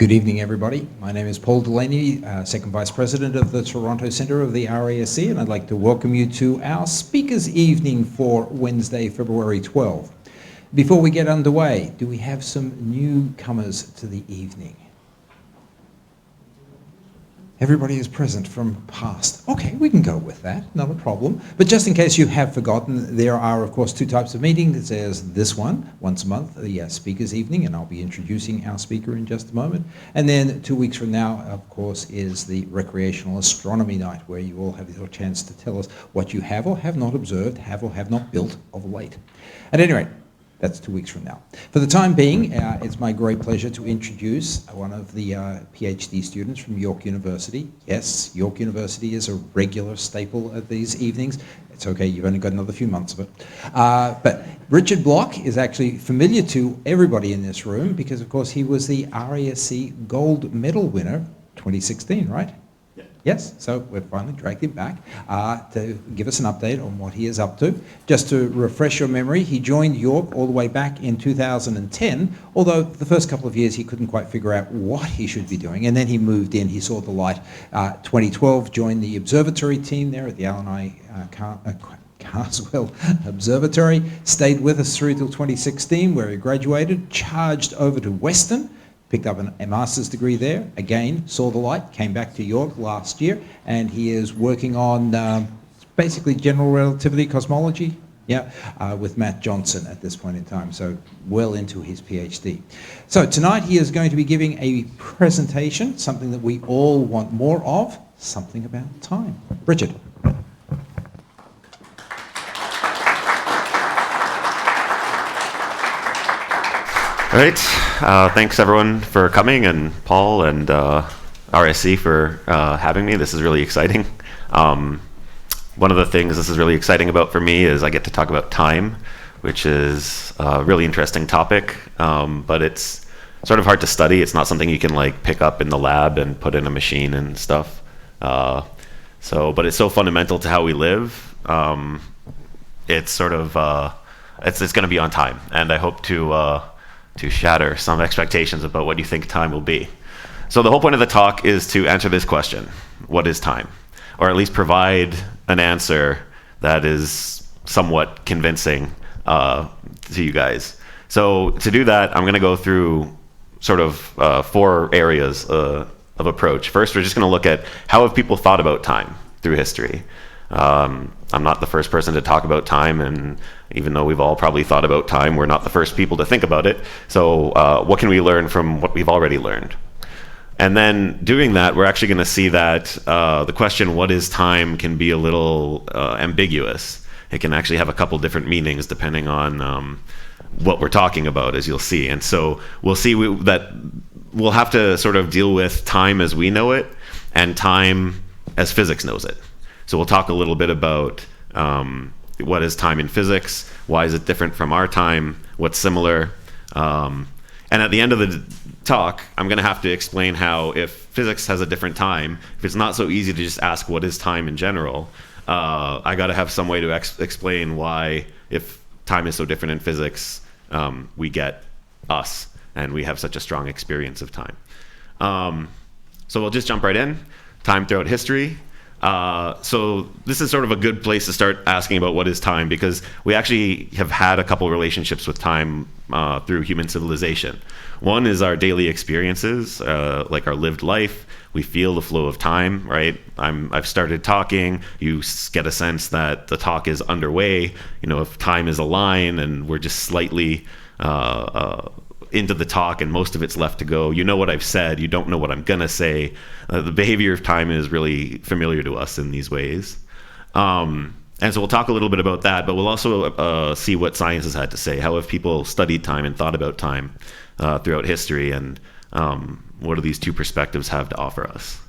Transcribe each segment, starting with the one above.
Good evening, everybody. My name is Paul Delaney, Second Vice President of the Toronto Centre of the RASC, and I'd like to welcome you to our Speakers Evening for Wednesday, February 12th. Before we get underway, do we have some newcomers to the evening? Everybody is present from past. Okay, we can go with that, not a problem. But just in case you have forgotten, there are, of course, two types of meetings. There's this one, once a month, the Speakers Evening, and I'll be introducing our speaker in just a moment. And then 2 weeks from now, of course, is the Recreational Astronomy Night, where you all have your chance to tell us what you have or have not observed, have or have not built of late. At any rate, that's 2 weeks from now. For the time being, it's my great pleasure to introduce one of the PhD students from York University. Yes, York University is a regular staple at these evenings. It's okay, you've only got another few months of it. But Richard Bloch is actually familiar to everybody in this room because, of course, he was the RASC Gold Medal winner 2016, right? Yes, so we've finally dragged him back to give us an update on what he is up to. Just to refresh your memory, he joined York all the way back in 2010, although the first couple of years he couldn't quite figure out what he should be doing, and then he moved in, he saw the light. 2012, joined the observatory team there at the Allen I. Carswell Observatory, stayed with us through till 2016, where he graduated, charged over to Western, picked up a master's degree there, again, saw the light, came back to York last year, and he is working on basically general relativity cosmology, with Matt Johnson at this point in time, so well into his PhD. So tonight he is going to be giving a presentation, something that we all want more of, something about time. Richard. All right, thanks everyone for coming, and Paul and RSC for having me. This is really exciting. One of the things this is really exciting about for me is I get to talk about time, which is a really interesting topic, but it's sort of hard to study. It's not something you can like pick up in the lab and put in a machine and stuff. But it's so fundamental to how we live. It's sort of, it's going to be on time, and I hope to shatter some expectations about what you think time will be. So the whole point of the talk is to answer this question: what is time? Or at least provide an answer that is somewhat convincing to you guys. So to do that, I'm going to go through sort of 4 areas of approach. First, we're just going to look at how have people thought about time through history. I'm not the first person to talk about time, and even though we've all probably thought about time, we're not the first people to think about it. So what can we learn from what we've already learned? And then doing that, we're actually going to see that the question, what is time, can be a little ambiguous. It can actually have a couple different meanings depending on what we're talking about, as you'll see. And so we'll see that we'll have to sort of deal with time as we know it and time as physics knows it. So we'll talk a little bit about what is time in physics, why is it different from our time, what's similar. And at the end of the talk, I'm going to have to explain how if physics has a different time, if it's not so easy to just ask what is time in general, I got to have some way to explain why, if time is so different in physics, we get us, and we have such a strong experience of time. So we'll just jump right in. Time throughout history. So this is sort of a good place to start asking about what is time, because we actually have had a couple relationships with time through human civilization. One is our daily experiences, like our lived life. We feel the flow of time, right? I've started talking. You get a sense that the talk is underway. You know, if time is a line and we're just slightly into the talk and most of it's left to go. You know what I've said, you don't know what I'm gonna say. The behavior of time is really familiar to us in these ways. And so we'll talk a little bit about that, but we'll also see what science has had to say. How have people studied time and thought about time throughout history, and what do these two perspectives have to offer us?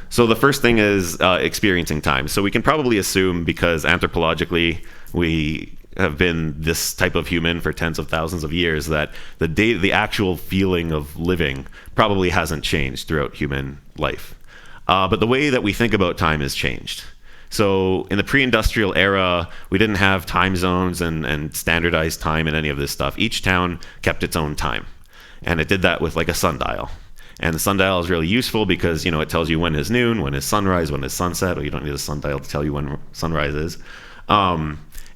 So the first thing is experiencing time. So we can probably assume, because anthropologically we have been this type of human for tens of thousands of years, that the actual feeling of living probably hasn't changed throughout human life. But the way that we think about time has changed. So in the pre-industrial era, we didn't have time zones and standardized time and any of this stuff. Each town kept its own time. And it did that with like a sundial. And the sundial is really useful because, it tells you when is noon, when is sunrise, when is sunset. Well, you don't need a sundial to tell you when sunrise is.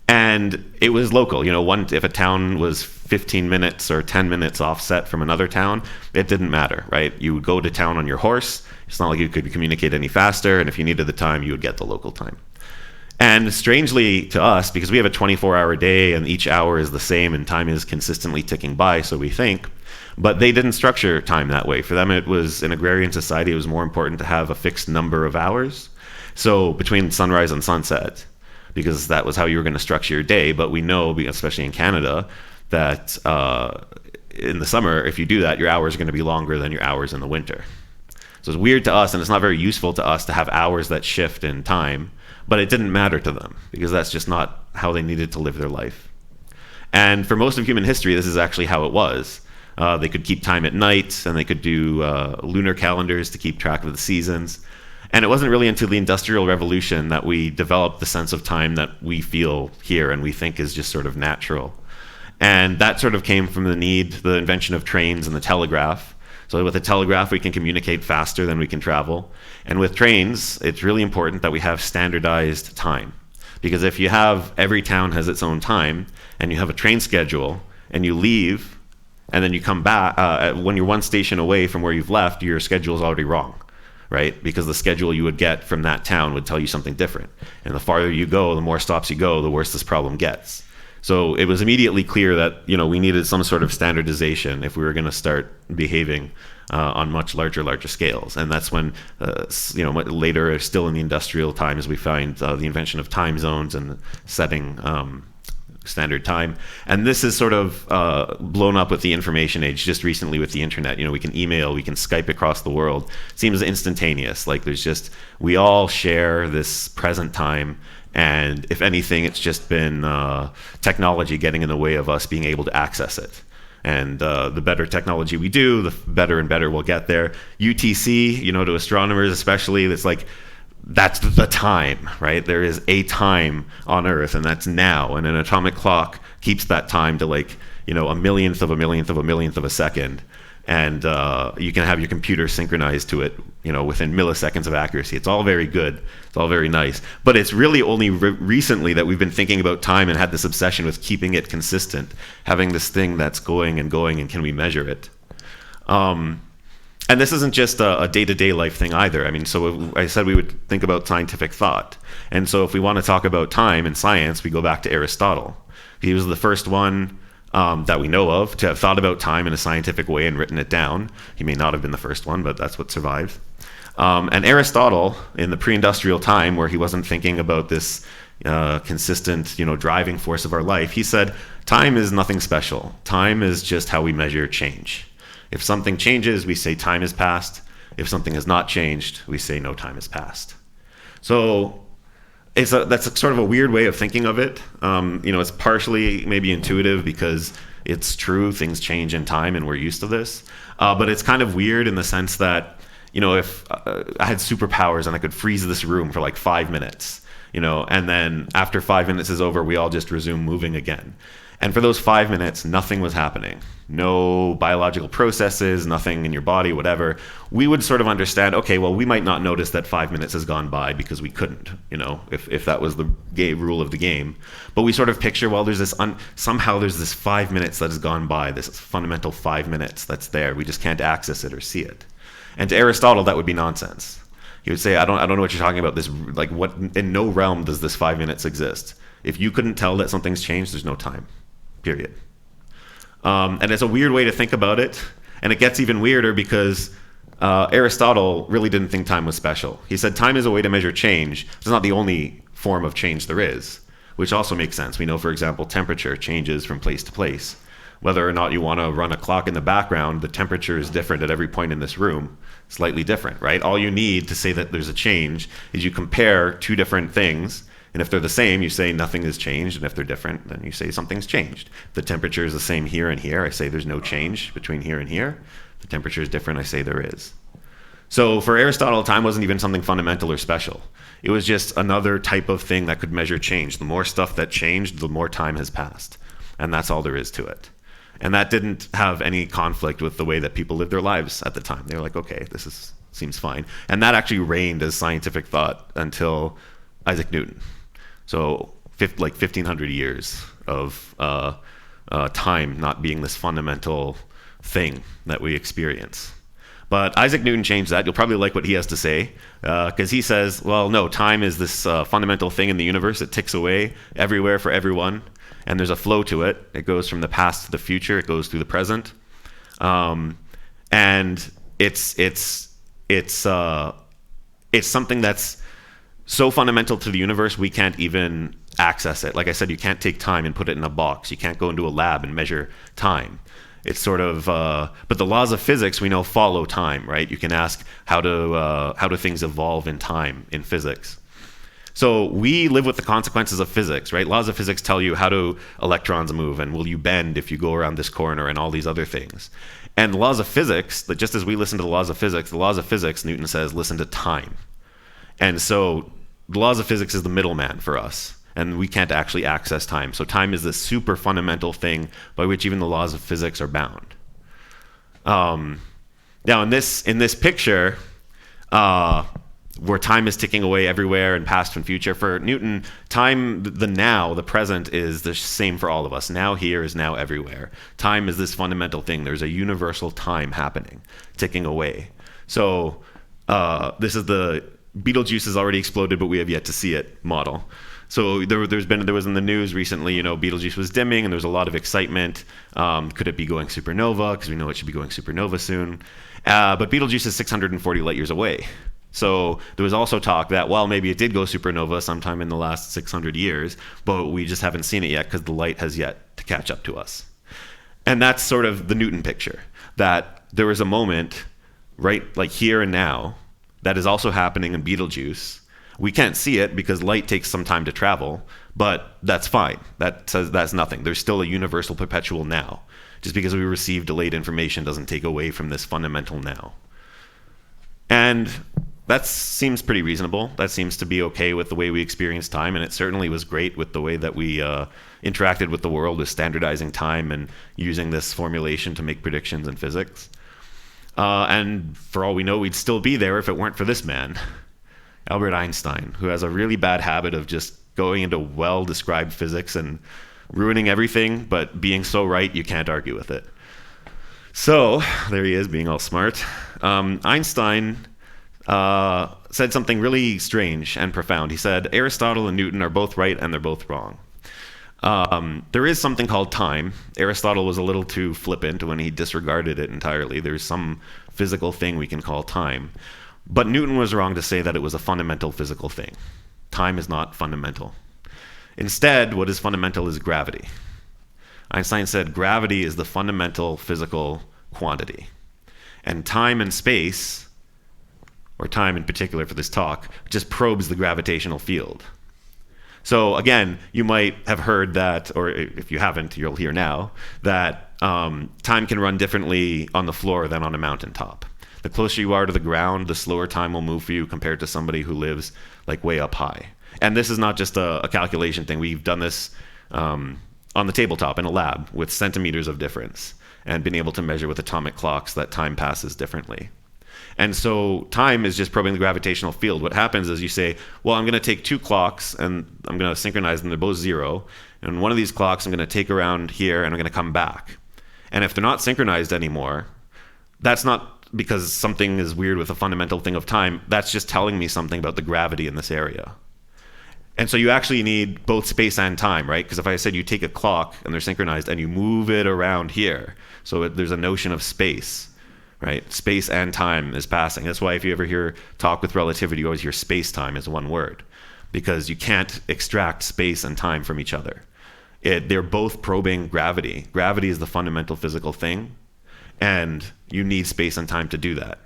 And it was local. If a town was 15 minutes or 10 minutes offset from another town, it didn't matter, right? You would go to town on your horse. It's not like you could communicate any faster. And if you needed the time, you would get the local time. And strangely to us, because we have a 24-hour day and each hour is the same and time is consistently ticking by, so we think, but they didn't structure time that way. For them, it was an agrarian society. It was more important to have a fixed number of hours. So between sunrise and sunset, because that was how you were going to structure your day. But we know, especially in Canada, that in the summer, if you do that, your hours are going to be longer than your hours in the winter. So it's weird to us, and it's not very useful to us to have hours that shift in time, but it didn't matter to them because that's just not how they needed to live their life. And for most of human history, this is actually how it was. They could keep time at night, and they could do lunar calendars to keep track of the seasons. And it wasn't really until the Industrial Revolution that we developed the sense of time that we feel here and we think is just sort of natural. And that sort of came from the invention of trains and the telegraph. So with the telegraph, we can communicate faster than we can travel. And with trains, it's really important that we have standardized time. Because if you have every town has its own time, and you have a train schedule, and you leave, and then you come back, when you're one station away from where you've left, your schedule is already wrong. Right? Because the schedule you would get from that town would tell you something different. And the farther you go, the more stops you go, the worse this problem gets. So it was immediately clear that, we needed some sort of standardization if we were going to start behaving on much larger scales. And that's when, later, still in the industrial times, we find the invention of time zones and setting standard time. And this is sort of blown up with the information age just recently with the internet. We can email, we can Skype across the world. It seems instantaneous. Like we all share this present time. And if anything, it's just been technology getting in the way of us being able to access it. And the better technology we do, the better and better we'll get there. UTC, to astronomers especially, it's like, that's the time, right? There is a time on Earth, and that's now. And an atomic clock keeps that time to a millionth of a millionth of a millionth of a second. And you can have your computer synchronized to it, within milliseconds of accuracy. It's all very good. It's all very nice. But it's really only recently that we've been thinking about time and had this obsession with keeping it consistent, having this thing that's going, and can we measure it? And this isn't just a day-to-day life thing either. I mean, so I said we would think about scientific thought. And so if we want to talk about time in science, we go back to Aristotle. He was the first one that we know of to have thought about time in a scientific way and written it down. He may not have been the first one, but that's what survived. And Aristotle, in the pre-industrial time, where he wasn't thinking about this consistent, driving force of our life, he said, time is nothing special. Time is just how we measure change. If something changes, we say time has passed. If something has not changed, we say no time has passed. So that's sort of a weird way of thinking of it. It's partially maybe intuitive because it's true, things change in time and we're used to this. But it's kind of weird in the sense that, if I had superpowers and I could freeze this room for like 5 minutes, and then after 5 minutes is over, we all just resume moving again. And for those 5 minutes, nothing was happening. No biological processes, nothing in your body, whatever. We would sort of understand, okay, well, we might not notice that 5 minutes has gone by because we couldn't, if that was the rule of the game. But we sort of picture, well, there's this, somehow there's this 5 minutes that has gone by, this fundamental 5 minutes that's there. We just can't access it or see it. And to Aristotle, that would be nonsense. He would say, I don't know what you're talking about. This, what, in no realm does this 5 minutes exist. If you couldn't tell that something's changed, there's no time. Period. And it's a weird way to think about it. And it gets even weirder because Aristotle really didn't think time was special. He said time is a way to measure change. It's not the only form of change there is, which also makes sense. We know, for example, temperature changes from place to place. Whether or not you want to run a clock in the background, the temperature is different at every point in this room, slightly different, right? All you need to say that there's a change is you compare two different things. And if they're the same, you say nothing has changed. And if they're different, then you say something's changed. If the temperature is the same here and here, I say there's no change between here and here. If the temperature is different, I say there is. So for Aristotle, time wasn't even something fundamental or special. It was just another type of thing that could measure change. The more stuff that changed, the more time has passed. And that's all there is to it. And that didn't have any conflict with the way that people lived their lives at the time. They were like, okay, seems fine. And that actually reigned as scientific thought until Isaac Newton. So 1,500 years of time not being this fundamental thing that we experience. But Isaac Newton changed that. You'll probably like what he has to say, because he says, well, no, time is this fundamental thing in the universe. It ticks away everywhere for everyone, and there's a flow to it. It goes from the past to the future. It goes through the present, and it's something that's so fundamental to the universe we can't even access it. Like I said, you can't take time and put it in a box. You can't go into a lab and measure time. It's sort of, but the laws of physics we know follow time, right? You can ask how do things evolve in time in physics. So we live with the consequences of physics, right? Laws of physics tell you how do electrons move, and will you bend if you go around this corner, and all these other things. And the laws of physics, that just as we listen to the laws of physics, Newton says, listen to time. And so the laws of physics is the middleman for us. And we can't actually access time. So time is this super fundamental thing by which even the laws of physics are bound. Now in this picture, where time is ticking away everywhere and past and future, for Newton, time, the now, the present, is the same for all of us. Now here is now everywhere. Time is this fundamental thing. There's a universal time happening, ticking away. So this is the Betelgeuse has already exploded, but we have yet to see it model. So there was in the news recently, Betelgeuse was dimming, and there was a lot of excitement. Could it be going supernova? Because we know it should be going supernova soon. But Betelgeuse is 640 light years away. So there was also talk that, well, maybe it did go supernova sometime in the last 600 years, but we just haven't seen it yet because the light has yet to catch up to us. And that's sort of the Newton picture, that there is a moment, right, like here and now, that is also happening in Betelgeuse. We can't see it because light takes some time to travel, but that's fine. That's nothing. There's still a universal perpetual now. Just because we receive delayed information doesn't take away from this fundamental now. And that seems pretty reasonable. That seems to be okay with the way we experience time, and it certainly was great with the way that we interacted with the world, with standardizing time and using this formulation to make predictions in physics. And for all we know, we'd still be there if it weren't for this man, Albert Einstein, who has a really bad habit of just going into well-described physics and ruining everything, but being so right you can't argue with it. So there he is, being all smart. Einstein said something really strange and profound. He said, Aristotle and Newton are both right and they're both wrong. There is something called time. Aristotle was a little too flippant when he disregarded it entirely. There's some physical thing we can call time. But Newton was wrong to say that it was a fundamental physical thing. Time is not fundamental. Instead, what is fundamental is gravity. Einstein said gravity is the fundamental physical quantity. And time and space, or time in particular for this talk, just probes the gravitational field. So again, you might have heard that, or if you haven't, you'll hear now, that time can run differently on the floor than on a mountaintop. The closer you are to the ground, the slower time will move for you compared to somebody who lives like way up high. And this is not just a calculation thing. We've done this on the tabletop in a lab with centimeters of difference and been able to measure with atomic clocks that time passes differently. And so time is just probing the gravitational field. What happens is you say, well, I'm going to take two clocks and I'm going to synchronize them. They're both zero. And one of these clocks I'm going to take around here and I'm going to come back. And if they're not synchronized anymore, that's not because something is weird with a fundamental thing of time. That's just telling me something about the gravity in this area. And so you actually need both space and time, right? Because if I said you take a clock and they're synchronized and you move it around here, so there's a notion of space, right? Space and time is passing. That's why if you ever hear talk with relativity, you always hear space-time as one word, because you can't extract space and time from each other. They're both probing gravity. Gravity is the fundamental physical thing, and you need space and time to do that.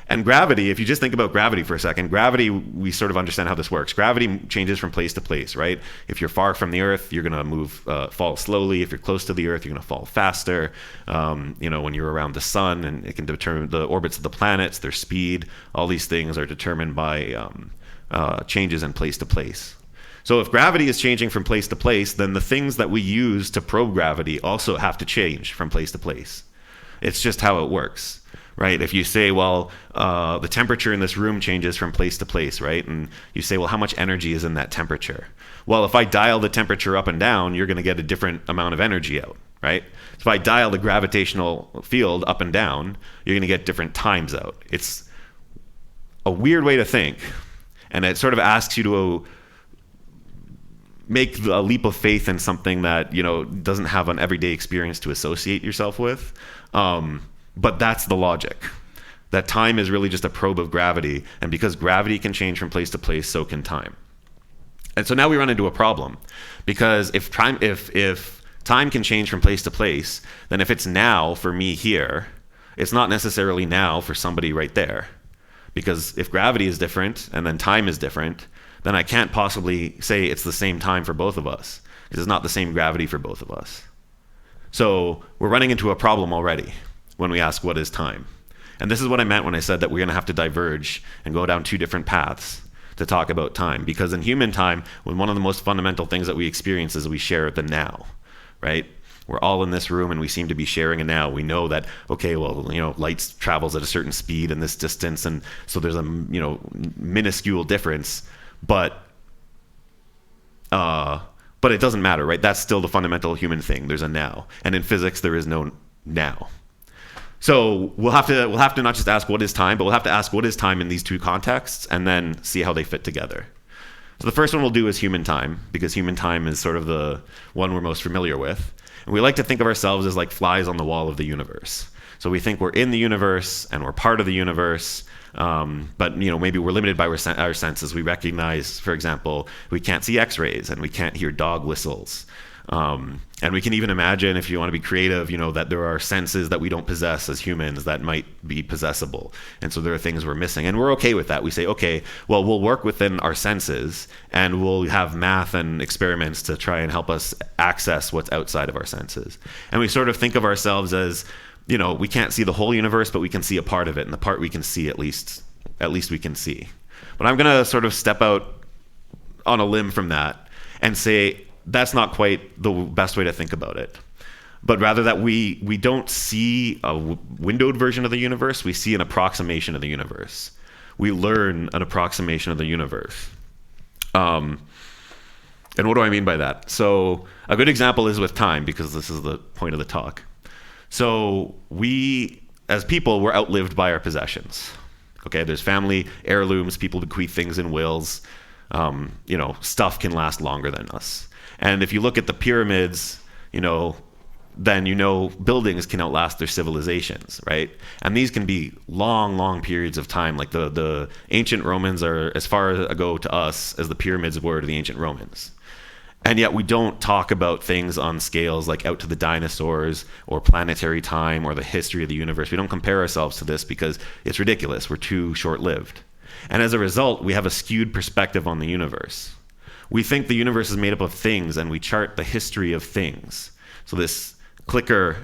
And gravity, if you just think about gravity for a second, gravity, we sort of understand how this works. Gravity changes from place to place, right? If you're far from the Earth, you're going to fall slowly. If you're close to the Earth, you're going to fall faster. When you're around the sun, and it can determine the orbits of the planets, their speed, all these things are determined by changes in place to place. So if gravity is changing from place to place, then the things that we use to probe gravity also have to change from place to place. It's just how it works, right? If you say, well, the temperature in this room changes from place to place, right? And you say, well, how much energy is in that temperature? Well, if I dial the temperature up and down, you're going to get a different amount of energy out, right? If I dial the gravitational field up and down, you're going to get different times out. It's a weird way to think, and it sort of asks you to make a leap of faith in something that, you know, doesn't have an everyday experience to associate yourself with. But that's the logic. That time is really just a probe of gravity, and because gravity can change from place to place, so can time. And so now we run into a problem, because if time can change from place to place, then if it's now for me here, it's not necessarily now for somebody right there. Because if gravity is different and then time is different, then I can't possibly say it's the same time for both of us, because it's not the same gravity for both of us. So we're running into a problem already when we ask what is time. And this is what I meant when I said that we're going to have to diverge and go down two different paths to talk about time. Because in human time, one of the most fundamental things that we experience is we share the now, right? We're all in this room and we seem to be sharing a now. We know that, okay, well, you know, light travels at a certain speed and this distance, and so there's a, you know, minuscule difference, but it doesn't matter, right? That's still the fundamental human thing. There's a now. And in physics, there is no now. So we'll have to not just ask what is time, but we'll have to ask what is time in these two contexts and then see how they fit together. So the first one we'll do is human time, because human time is sort of the one we're most familiar with. And we like to think of ourselves as like flies on the wall of the universe. So we think we're in the universe and we're part of the universe, but you know, maybe we're limited by our senses. We recognize, for example, we can't see X-rays and we can't hear dog whistles. And we can even imagine, if you want to be creative, you know, that there are senses that we don't possess as humans that might be possessible. And so there are things we're missing. And we're okay with that. We say, okay, well, we'll work within our senses and we'll have math and experiments to try and help us access what's outside of our senses. And we sort of think of ourselves as, you know, we can't see the whole universe, but we can see a part of it. And the part we can see, at least we can see. But I'm going to sort of step out on a limb from that and say, that's not quite the best way to think about it, but rather that we don't see a windowed version of the universe. We see an approximation of the universe. We learn an approximation of the universe. And what do I mean by that? So a good example is with time, because this is the point of the talk. So we, as people, we're outlived by our possessions. Okay, there's family heirlooms, people bequeath things in wills. You know, stuff can last longer than us. And if you look at the pyramids, you know, then you know buildings can outlast their civilizations, right? And these can be long, long periods of time. Like the ancient Romans are as far ago to us as the pyramids were to the ancient Romans. And yet we don't talk about things on scales like out to the dinosaurs or planetary time or the history of the universe. We don't compare ourselves to this because it's ridiculous. We're too short-lived. And as a result, we have a skewed perspective on the universe. We think the universe is made up of things, and we chart the history of things. So this clicker,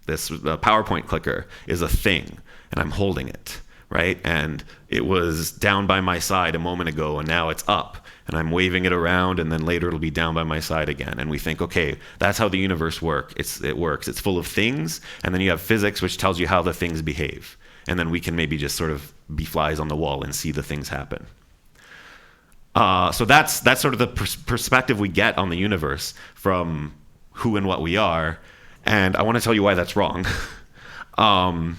this PowerPoint clicker is a thing, and I'm holding it, right? And it was down by my side a moment ago, and now it's up, and I'm waving it around, and then later it'll be down by my side again. And we think, okay, that's how the universe works. It works. It's full of things, and then you have physics, which tells you how the things behave. And then we can maybe just sort of be flies on the wall and see the things happen. So that's sort of the perspective we get on the universe from who and what we are. And I want to tell you why that's wrong. And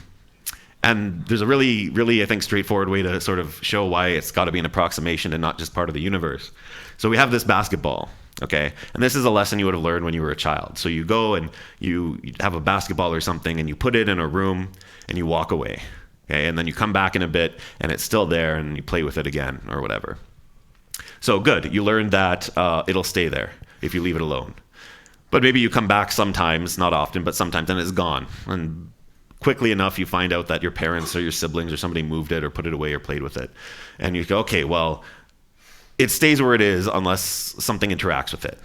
there's a really, really, I think, straightforward way to sort of show why it's got to be an approximation and not just part of the universe. So we have this basketball, okay? And this is a lesson you would have learned when you were a child. So you go and you have a basketball or something and you put it in a room and you walk away, okay? And then you come back in a bit and it's still there and you play with it again or whatever. So good, you learned that it'll stay there if you leave it alone. But maybe you come back sometimes, not often, but sometimes, and it's gone. And quickly enough, you find out that your parents or your siblings or somebody moved it or put it away or played with it. And you go, okay, well, it stays where it is unless something interacts with it.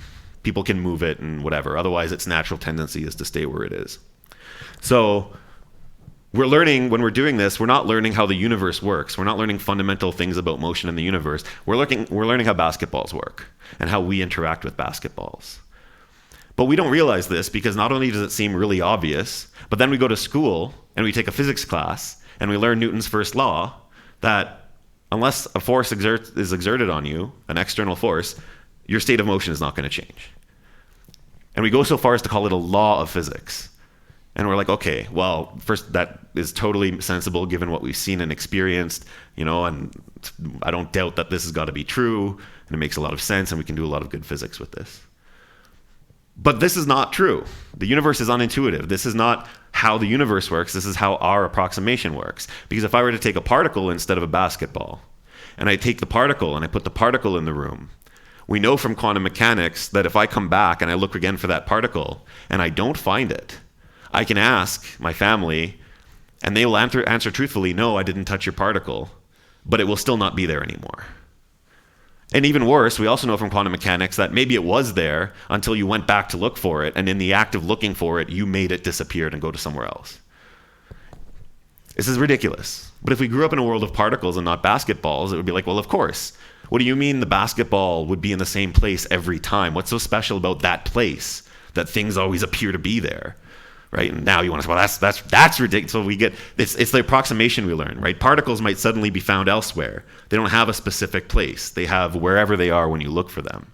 People can move it and whatever. Otherwise, its natural tendency is to stay where it is. So we're learning, when we're doing this, we're not learning how the universe works. We're not learning fundamental things about motion in the universe. We're learning how basketballs work and how we interact with basketballs. But we don't realize this because not only does it seem really obvious, but then we go to school and we take a physics class and we learn Newton's first law, that unless a force is exerted on you, an external force, your state of motion is not going to change. And we go so far as to call it a law of physics. And we're like, okay, well, first, that is totally sensible given what we've seen and experienced, and I don't doubt that this has got to be true, and it makes a lot of sense, and we can do a lot of good physics with this. But this is not true. The universe is unintuitive. This is not how the universe works. This is how our approximation works. Because if I were to take a particle instead of a basketball, and I take the particle and I put the particle in the room, we know from quantum mechanics that if I come back and I look again for that particle and I don't find it, I can ask my family and they will answer truthfully, no, I didn't touch your particle, but it will still not be there anymore. And even worse, we also know from quantum mechanics that maybe it was there until you went back to look for it, and in the act of looking for it, you made it disappear and go to somewhere else. This is ridiculous. But if we grew up in a world of particles and not basketballs, it would be like, well, of course. What do you mean the basketball would be in the same place every time? What's so special about that place that things always appear to be there? Right? And now you want to say, well, that's ridiculous. So we get, it's the approximation we learn, right? Particles might suddenly be found elsewhere. They don't have a specific place. They have wherever they are when you look for them.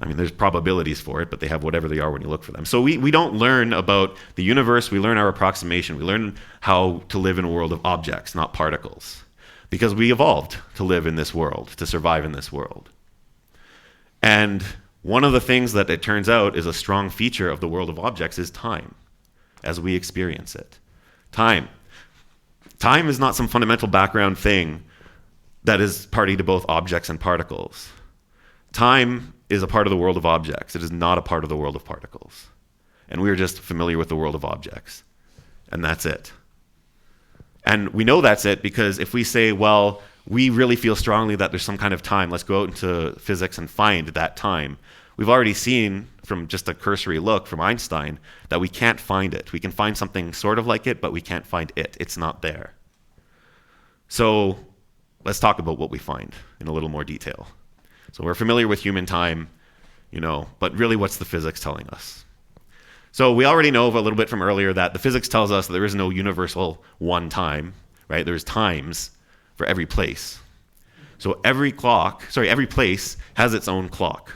I mean, there's probabilities for it, but they have whatever they are when you look for them. So we don't learn about the universe. We learn our approximation. We learn how to live in a world of objects, not particles. Because we evolved to live in this world, to survive in this world. And one of the things that it turns out is a strong feature of the world of objects is time, as we experience it. Time. Time is not some fundamental background thing that is party to both objects and particles. Time is a part of the world of objects. It is not a part of the world of particles. And we are just familiar with the world of objects. And that's it. And we know that's it because if we say, well, we really feel strongly that there's some kind of time, let's go out into physics and find that time. We've already seen from just a cursory look from Einstein that we can't find it. We can find something sort of like it, but we can't find it. It's not there. So let's talk about what we find in a little more detail. So we're familiar with human time, but really what's the physics telling us? So we already know a little bit from earlier that the physics tells us that there is no universal one time, right? There's times for every place. So every place has its own clock.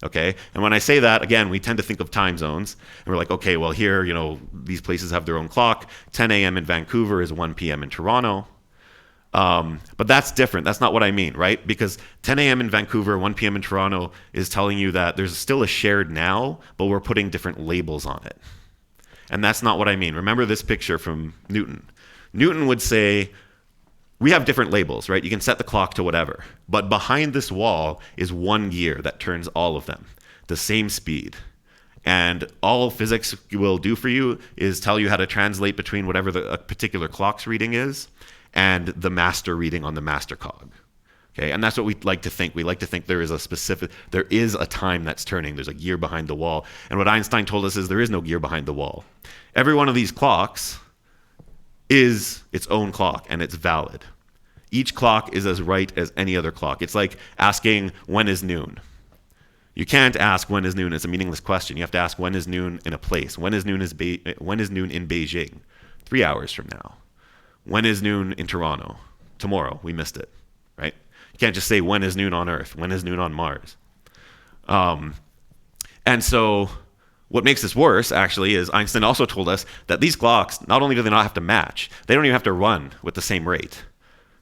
Okay, and when I say that, again, we tend to think of time zones, and we're like, okay, well here, these places have their own clock. 10 a.m. in Vancouver is 1 p.m. in Toronto. But that's different. That's not what I mean, right? Because 10 a.m. in Vancouver, 1 p.m. in Toronto is telling you that there's still a shared now, but we're putting different labels on it. And that's not what I mean. Remember this picture from Newton. Newton would say, we have different labels, right? You can set the clock to whatever. But behind this wall is one gear that turns all of them, the same speed. And all physics will do for you is tell you how to translate between whatever a particular clock's reading is and the master reading on the master cog. Okay, and that's what we like to think. We like to think there is a time that's turning. There's a gear behind the wall. And what Einstein told us is there is no gear behind the wall. Every one of these clocks is its own clock, and it's valid. Each clock is as right as any other clock. It's like asking, when is noon? You can't ask when is noon. It's a meaningless question. You have to ask when is noon in a place. When is noon in Beijing? 3 hours from now. When is noon in Toronto? Tomorrow. We missed it, right? You can't just say when is noon on Earth? When is noon on Mars? And so what makes this worse, actually, is Einstein also told us that these clocks, not only do they not have to match, they don't even have to run with the same rate.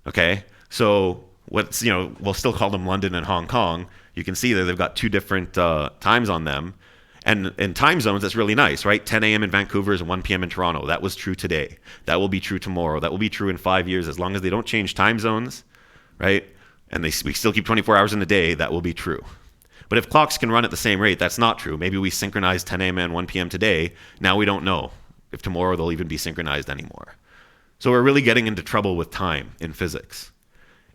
Okay? So we'll still call them London and Hong Kong. You can see that they've got two different times on them. And in time zones, that's really nice, right? 10 a.m. in Vancouver is 1 p.m. in Toronto. That was true today. That will be true tomorrow. That will be true in 5 years. As long as they don't change time zones, right? And we still keep 24 hours in a day, that will be true. But if clocks can run at the same rate, that's not true. Maybe we synchronize 10 a.m. and 1 p.m. today. Now we don't know if tomorrow they'll even be synchronized anymore. So we're really getting into trouble with time in physics.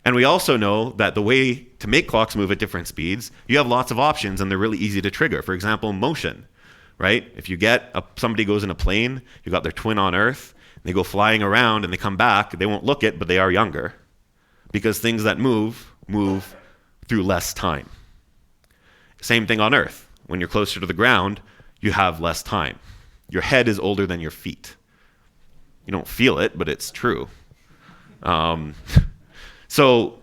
And we also know that the way to make clocks move at different speeds, you have lots of options and they're really easy to trigger. For example, motion, right? If you get somebody goes in a plane, you got their twin on Earth, They go flying around and they come back. They won't look it, but they are younger. Because things that move through less time. Same thing on Earth. When you're closer to the ground, you have less time. Your head is older than your feet. You don't feel it, but it's true. So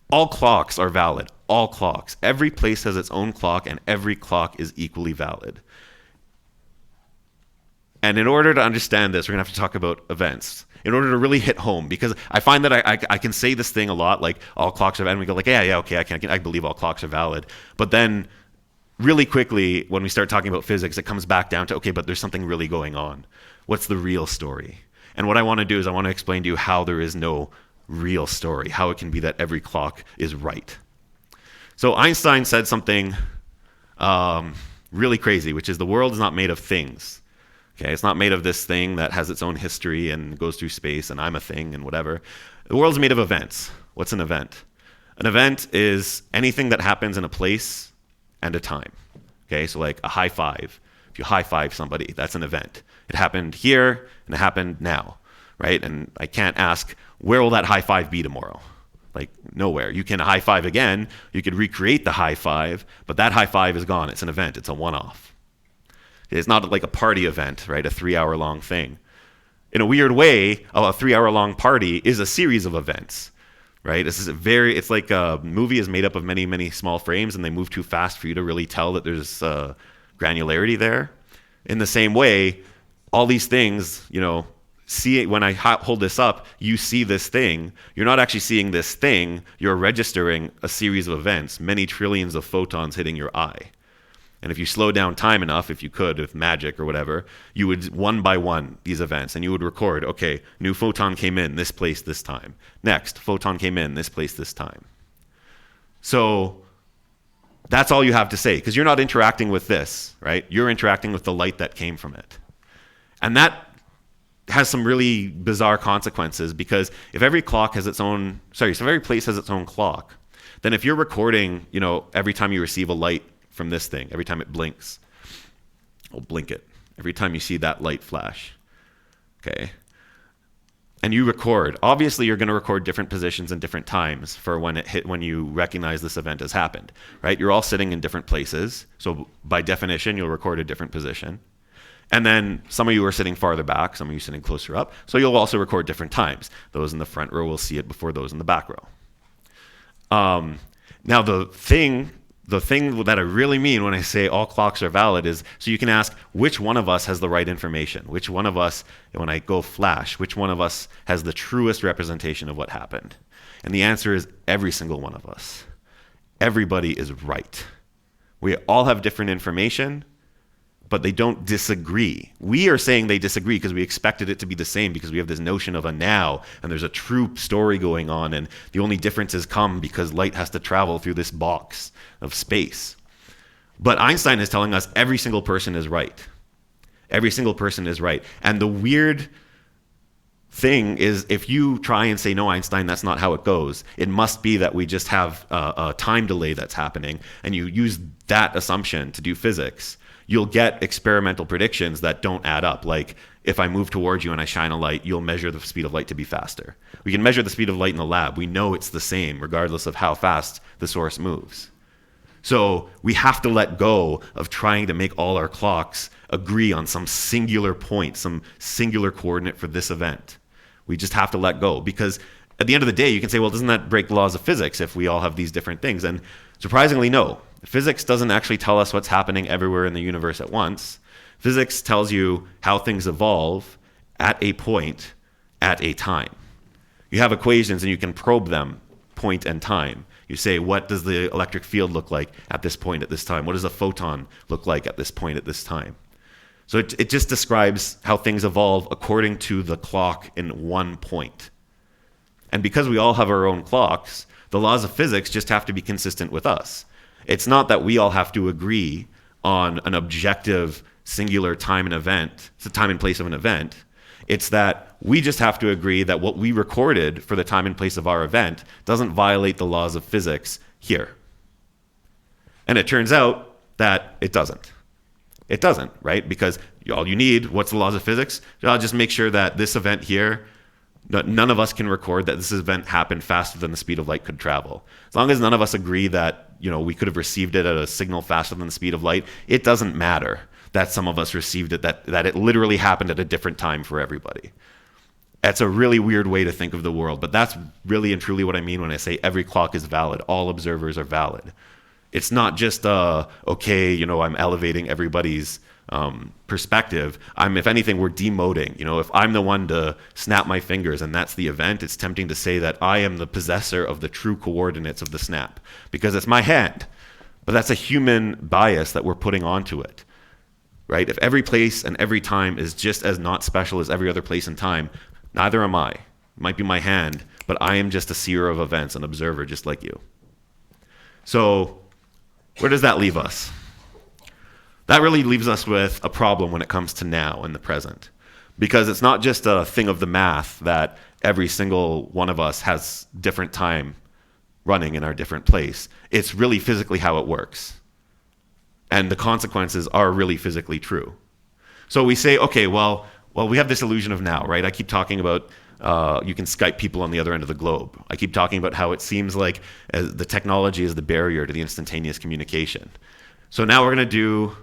all clocks are valid. All clocks. Every place has its own clock, and every clock is equally valid. And in order to understand this, we're going to have to talk about events. In order to really hit home, because I find that I can say this thing a lot, like all clocks are valid, and we go like, yeah, okay, I believe all clocks are valid. But then really quickly, when we start talking about physics, it comes back down to, okay, but there's something really going on. What's the real story? And what I want to do is I want to explain to you how there is no real story, how it can be that every clock is right. So Einstein said something really crazy, which is the world is not made of things. Okay, it's not made of this thing that has its own history and goes through space and I'm a thing and whatever. The world's made of events. What's an event? An event is anything that happens in a place and a time. Okay, so like a high five. If you high five somebody, that's an event. It happened here and it happened now, right? And I can't ask, where will that high five be tomorrow? Like nowhere. You can high five again. You could recreate the high five, but that high five is gone. It's an event. It's a one-off. It's not like a party event, right? A 3-hour-long thing. In a weird way, a 3-hour-long party is a series of events, right? It's like a movie is made up of many, many small frames, and they move too fast for you to really tell that there's granularity there. In the same way, all these things, see it when I hold this up, you see this thing. You're not actually seeing this thing. You're registering a series of events, many trillions of photons hitting your eye. And if you slow down time enough, if you could, with magic or whatever, you would one by one these events, and you would record, okay, new photon came in this place this time. Next, photon came in this place this time. So that's all you have to say, because you're not interacting with this, right? You're interacting with the light that came from it. And that has some really bizarre consequences, because if every place has its own clock, then if you're recording, every time you receive a light from this thing, every time it blinks, I'll blink it. Every time you see that light flash, okay? And you record. Obviously, you're going to record different positions and different times for when you recognize this event has happened, right? You're all sitting in different places, so by definition, you'll record a different position. And then some of you are sitting farther back, some of you sitting closer up, so you'll also record different times. Those in the front row will see it before those in the back row. Now, the thing that I really mean when I say all clocks are valid is, so you can ask which one of us has the right information, which one of us, when I go flash, which one of us has the truest representation of what happened. And the answer is every single one of us. Everybody is right. We all have different information, but they don't disagree. We are saying they disagree because we expected it to be the same, because we have this notion of a now, and there's a true story going on, and the only differences come because light has to travel through this box of space. But Einstein is telling us every single person is right. Every single person is right. And the weird thing is, if you try and say, no, Einstein, that's not how it goes, it must be that we just have a time delay that's happening, and you use that assumption to do physics, you'll get experimental predictions that don't add up. Like, if I move towards you and I shine a light, you'll measure the speed of light to be faster. We can measure the speed of light in the lab. We know it's the same regardless of how fast the source moves. So we have to let go of trying to make all our clocks agree on some singular point, some singular coordinate for this event. We just have to let go, because at the end of the day, you can say, well, doesn't that break the laws of physics if we all have these different things? And surprisingly, no. Physics doesn't actually tell us what's happening everywhere in the universe at once. Physics tells you how things evolve at a point, at a time. You have equations and you can probe them, point and time. You say, what does the electric field look like at this point, at this time? What does a photon look like at this point, at this time? So it just describes how things evolve according to the clock in one point. And because we all have our own clocks, the laws of physics just have to be consistent with us. It's not that we all have to agree on an objective, singular time and event, it's the time and place of an event. It's that we just have to agree that what we recorded for the time and place of our event doesn't violate the laws of physics here. And it turns out that it doesn't. It doesn't, right? Because all you need, what's the laws of physics? I'll just make sure that this event here, none of us can record that this event happened faster than the speed of light could travel. As long as none of us agree that, we could have received it at a signal faster than the speed of light, it doesn't matter that some of us received it, that it literally happened at a different time for everybody. That's a really weird way to think of the world, but that's really and truly what I mean when I say every clock is valid. All observers are valid. It's not just, I'm elevating everybody's perspective. If anything, we're demoting. If I'm the one to snap my fingers and that's the event, it's tempting to say that I am the possessor of the true coordinates of the snap because it's my hand. But that's a human bias that we're putting onto it, right? If every place and every time is just as not special as every other place and time, neither am I. It might be my hand, but I am just a seer of events, an observer just like you. So where does that leave us? That really leaves us with a problem when it comes to now and the present. Because it's not just a thing of the math that every single one of us has different time running in our different place. It's really physically how it works. And the consequences are really physically true. So we say, okay, well, we have this illusion of now, right? I keep talking about you can Skype people on the other end of the globe. I keep talking about how it seems like the technology is the barrier to the instantaneous communication. So now we're going to do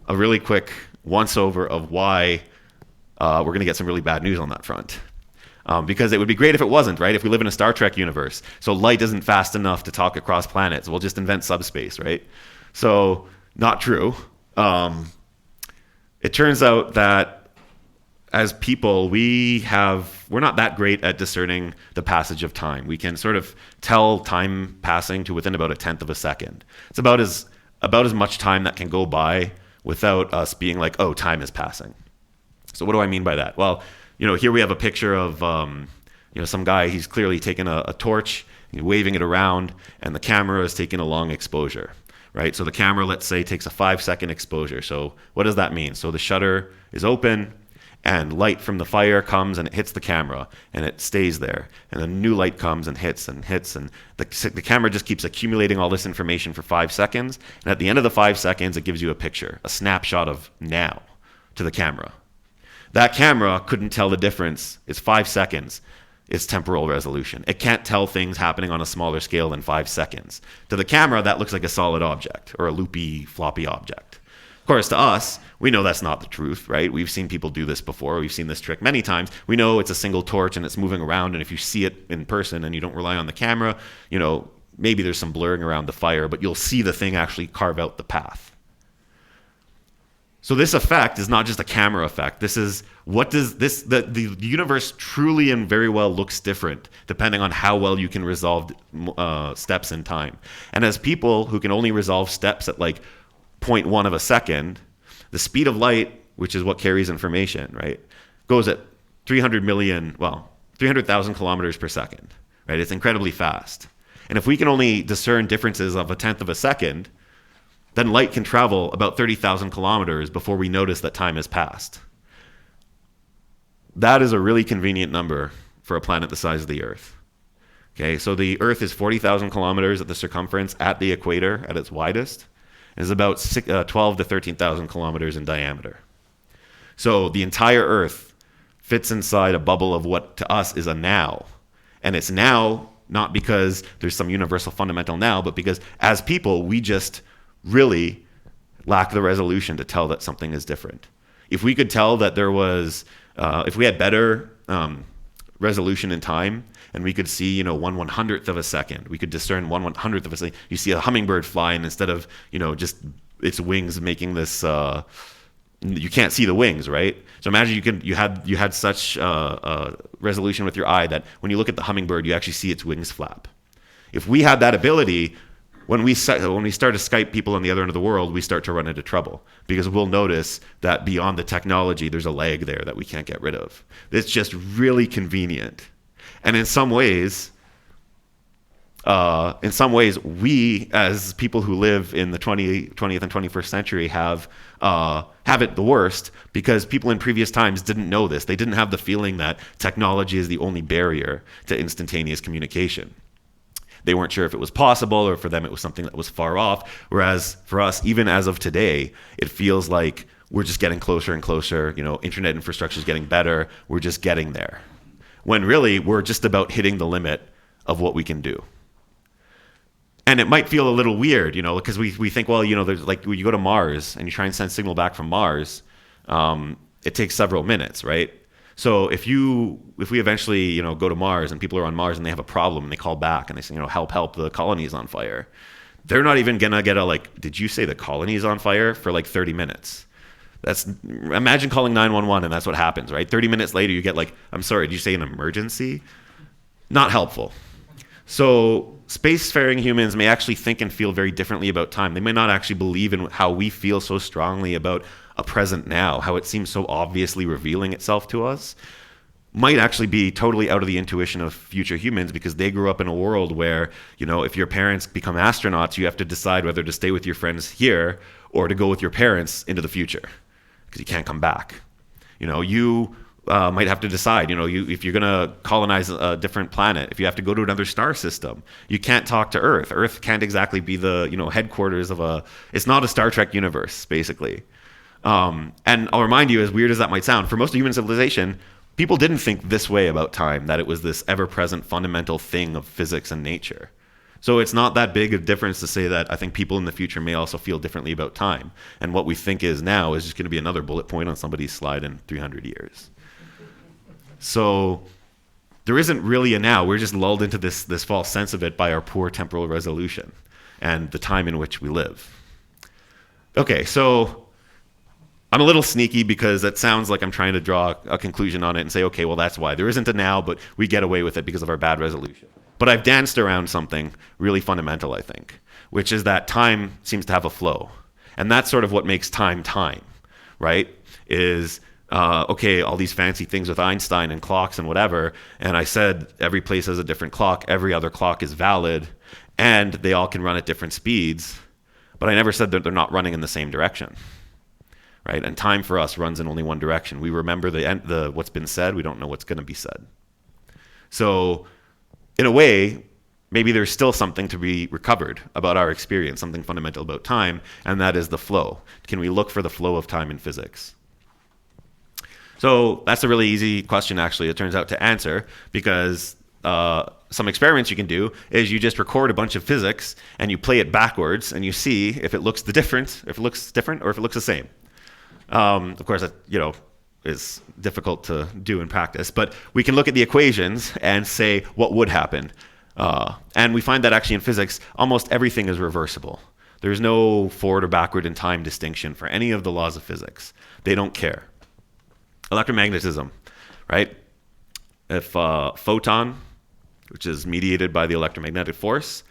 a really quick once-over of why we're going to get some really bad news on that front. Because it would be great if it wasn't, right? If we live in a Star Trek universe, so light isn't fast enough to talk across planets, we'll just invent subspace, right? So not true. It turns out that as people, we're not that great at discerning the passage of time. We can sort of tell time passing to within about 1/10 of a second. It's about as much time that can go by without us being like, oh, time is passing. So what do I mean by that? Well, here we have a picture of some guy. He's clearly taking a torch, he's waving it around, and the camera is taking a long exposure, right? So the camera, let's say, takes a 5-second exposure. So what does that mean? So the shutter is open, and light from the fire comes and it hits the camera and it stays there, and then new light comes and hits, and the camera just keeps accumulating all this information for 5 seconds, and at the end of the 5 seconds it gives you a picture, a snapshot of now to the camera. That camera couldn't tell the difference. It's 5 seconds. It's temporal resolution. It can't tell things happening on a smaller scale than 5 seconds. To the camera, that looks like a solid object or a loopy, floppy object. Of course, to us, we know that's not the truth, right? We've seen people do this before. We've seen this trick many times. We know it's a single torch and it's moving around, and if you see it in person and you don't rely on the camera, maybe there's some blurring around the fire, but you'll see the thing actually carve out the path. So this effect is not just a camera effect. This is the universe truly and very well looks different depending on how well you can resolve steps in time. And as people who can only resolve steps at like 0.1 of a second, the speed of light, which is what carries information, right, goes at 300,000 kilometers per second, right? It's incredibly fast. And if we can only discern differences of 1/10 of a second, then light can travel about 30,000 kilometers before we notice that time has passed. That is a really convenient number for a planet the size of the Earth. Okay, so the Earth is 40,000 kilometers at the circumference at the equator at its widest. It is about 12 to 13,000 kilometers in diameter. So the entire Earth fits inside a bubble of what to us is a now. And it's now not because there's some universal fundamental now, but because as people, we just really lack the resolution to tell that something is different. If we could tell that there was, if we had better resolution in time, and we could see, 1/100th of a second, we could discern 1/100th of a second. You see a hummingbird fly, and instead of, just its wings making this, you can't see the wings, right? So imagine you had such resolution with your eye that when you look at the hummingbird, you actually see its wings flap. If we had that ability, when we start to Skype people on the other end of the world, we start to run into trouble because we'll notice that beyond the technology, there's a lag there that we can't get rid of. It's just really convenient. And in some ways, we as people who live in the 20th and 21st century have it the worst because people in previous times didn't know this. They didn't have the feeling that technology is the only barrier to instantaneous communication. They weren't sure if it was possible, or for them it was something that was far off. Whereas for us, even as of today, it feels like we're just getting closer and closer. Internet infrastructure is getting better. We're just getting there. When really, we're just about hitting the limit of what we can do. And it might feel a little weird, because we think, well, there's like when you go to Mars and you try and send signal back from Mars, it takes several minutes, right? So if we eventually, go to Mars and people are on Mars and they have a problem and they call back and they say, help, the colony is on fire. They're not even gonna get did you say the colony is on fire for like 30 minutes? Imagine calling 911 and that's what happens, right? 30 minutes later you get I'm sorry, did you say an emergency? Not helpful. So spacefaring humans may actually think and feel very differently about time. They may not actually believe in how we feel so strongly about a present now, how it seems so obviously revealing itself to us. Might actually be totally out of the intuition of future humans, because they grew up in a world where, if your parents become astronauts, you have to decide whether to stay with your friends here or to go with your parents into the future, because you can't come back. You might have to decide, if you're going to colonize a different planet, if you have to go to another star system, you can't talk to Earth. Earth can't exactly be the, headquarters of it's not a Star Trek universe, basically. And I'll remind you, as weird as that might sound, for most of human civilization, people didn't think this way about time, that it was this ever-present fundamental thing of physics and nature. So it's not that big a difference to say that I think people in the future may also feel differently about time. And what we think is now is just going to be another bullet point on somebody's slide in 300 years. So there isn't really a now. We're just lulled into this false sense of it by our poor temporal resolution and the time in which we live. Okay, so I'm a little sneaky because that sounds like I'm trying to draw a conclusion on it and say, okay, well, that's why. There isn't a now, but we get away with it because of our bad resolution. But I've danced around something really fundamental, I think, which is that time seems to have a flow. And that's sort of what makes time, right? Is, okay, all these fancy things with Einstein and clocks and whatever, and I said every place has a different clock, every other clock is valid, and they all can run at different speeds, but I never said that they're not running in the same direction. Right? And time for us runs in only one direction. We remember the what's been said. We don't know what's going to be said. So in a way, maybe there's still something to be recovered about our experience, something fundamental about time, and that is the flow. Can we look for the flow of time in physics? So that's a really easy question, actually, it turns out, to answer, because some experiments you can do is you just record a bunch of physics and you play it backwards and you see if it looks different or if it looks the same. Of course, that, is difficult to do in practice, but we can look at the equations and say what would happen. And we find that actually in physics, almost everything is reversible. There's no forward or backward in time distinction for any of the laws of physics. They don't care. Electromagnetism, right? If a photon, which is mediated by the electromagnetic force,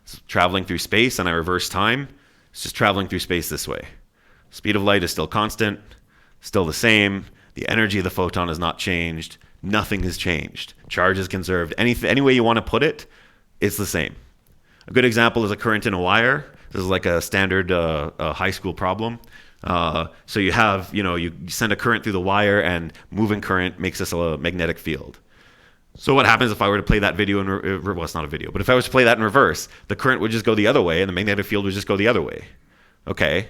is traveling through space and I reverse time, it's just traveling through space this way. Speed of light is still constant, still the same. The energy of the photon has not changed. Nothing has changed. Charge is conserved. Any way you want to put it, it's the same. A good example is a current in a wire. This is like a standard high school problem. So you have, you send a current through the wire, and moving current makes this a magnetic field. So what happens if I were to play that video well, it's not a video, but if I was to play that in reverse, the current would just go the other way and the magnetic field would just go the other way. Okay.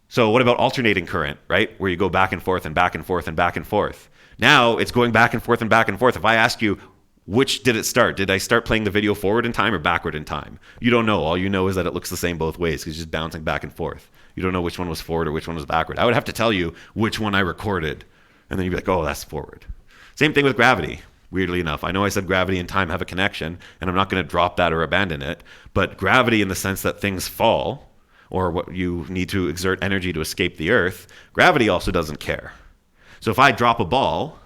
So what about alternating current, right? Where you go back and forth and back and forth and back and forth. Now it's going back and forth and back and forth. If I ask you, which did it start? Did I start playing the video forward in time or backward in time? You don't know. All you know is that it looks the same both ways because it's just bouncing back and forth. You don't know which one was forward or which one was backward. I would have to tell you which one I recorded. And then you'd be like, oh, that's forward. Same thing with gravity, weirdly enough. I know I said gravity and time have a connection, and I'm not going to drop that or abandon it. But gravity, in the sense that things fall, or what you need to exert energy to escape the earth, gravity also doesn't care. So if I drop a ball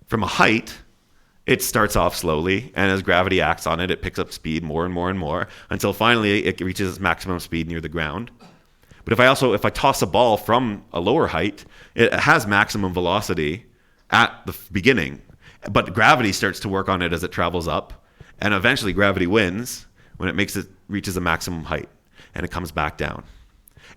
from a height, it starts off slowly, and as gravity acts on it, it picks up speed more and more and more until finally it reaches its maximum speed near the ground. But if I toss a ball from a lower height, it has maximum velocity at the beginning, but gravity starts to work on it as it travels up, and eventually gravity wins when it reaches a maximum height. And it comes back down.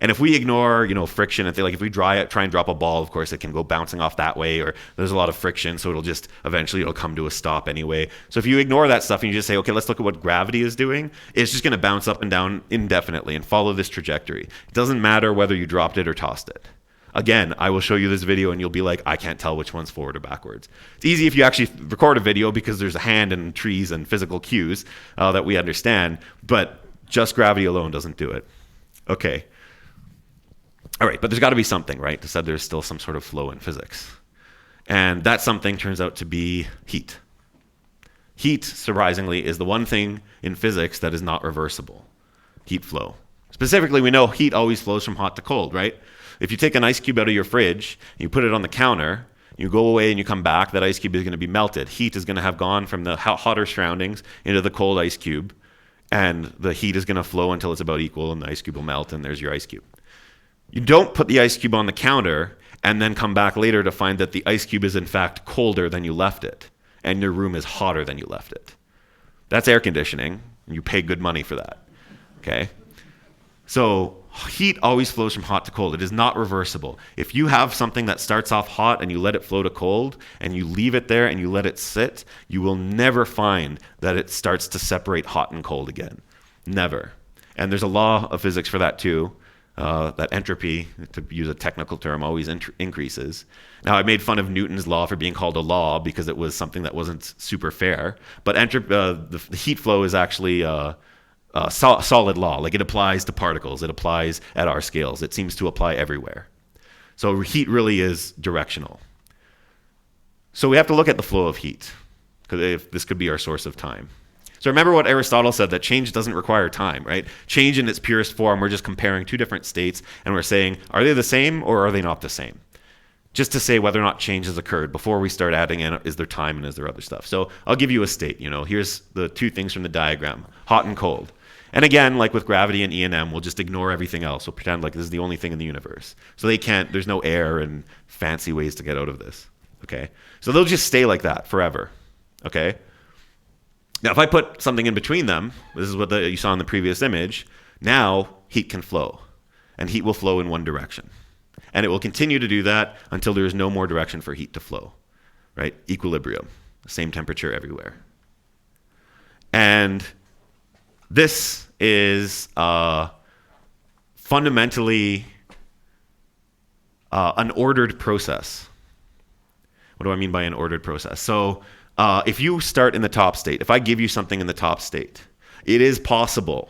And if we ignore, friction, and if we try and drop a ball, of course, it can go bouncing off that way, or there's a lot of friction, so it'll come to a stop anyway. So if you ignore that stuff and you just say, okay, let's look at what gravity is doing, it's just going to bounce up and down indefinitely and follow this trajectory. It doesn't matter whether you dropped it or tossed it. Again, I will show you this video and you'll be like, I can't tell which one's forward or backwards. It's easy if you actually record a video because there's a hand and trees and physical cues that we understand, but just gravity alone doesn't do it. Okay. All right, but there's got to be something, right? It said there's still some sort of flow in physics. And that something turns out to be heat. Heat, surprisingly, is the one thing in physics that is not reversible. Heat flow. Specifically, we know heat always flows from hot to cold, right? If you take an ice cube out of your fridge, and you put it on the counter, you go away and you come back, that ice cube is going to be melted. Heat is going to have gone from the hotter surroundings into the cold ice cube, and the heat is going to flow until it's about equal, and the ice cube will melt, and there's your ice cube. You don't put the ice cube on the counter and then come back later to find that the ice cube is in fact colder than you left it, and your room is hotter than you left it. That's air conditioning, and you pay good money for that. Okay? So heat always flows from hot to cold. It is not reversible. If you have something that starts off hot and you let it flow to cold, and you leave it there and you let it sit, you will never find that it starts to separate hot and cold again. Never. And there's a law of physics for that too. That entropy, to use a technical term, always increases. Now, I made fun of Newton's law for being called a law because it was something that wasn't super fair. But the heat flow is actually a solid law. Like, it applies to particles. It applies at our scales. It seems to apply everywhere. So heat really is directional. So we have to look at the flow of heat, because this could be our source of time. So remember what Aristotle said, that change doesn't require time, right? Change in its purest form, we're just comparing two different states, and we're saying, are they the same or are they not the same? Just to say whether or not change has occurred before we start adding in, is there time and is there other stuff? So I'll give you a state. Here's the two things from the diagram, hot and cold. And again, like with gravity and E&M, we'll just ignore everything else. We'll pretend like this is the only thing in the universe. So there's no air and fancy ways to get out of this, okay? So they'll just stay like that forever, okay? Now, if I put something in between them, this is what you saw in the previous image, now heat can flow, and heat will flow in one direction. And it will continue to do that until there is no more direction for heat to flow, right? Equilibrium, the same temperature everywhere. And this is fundamentally an ordered process. What do I mean by an ordered process? So if you start in the top state, if I give you something in the top state, it is possible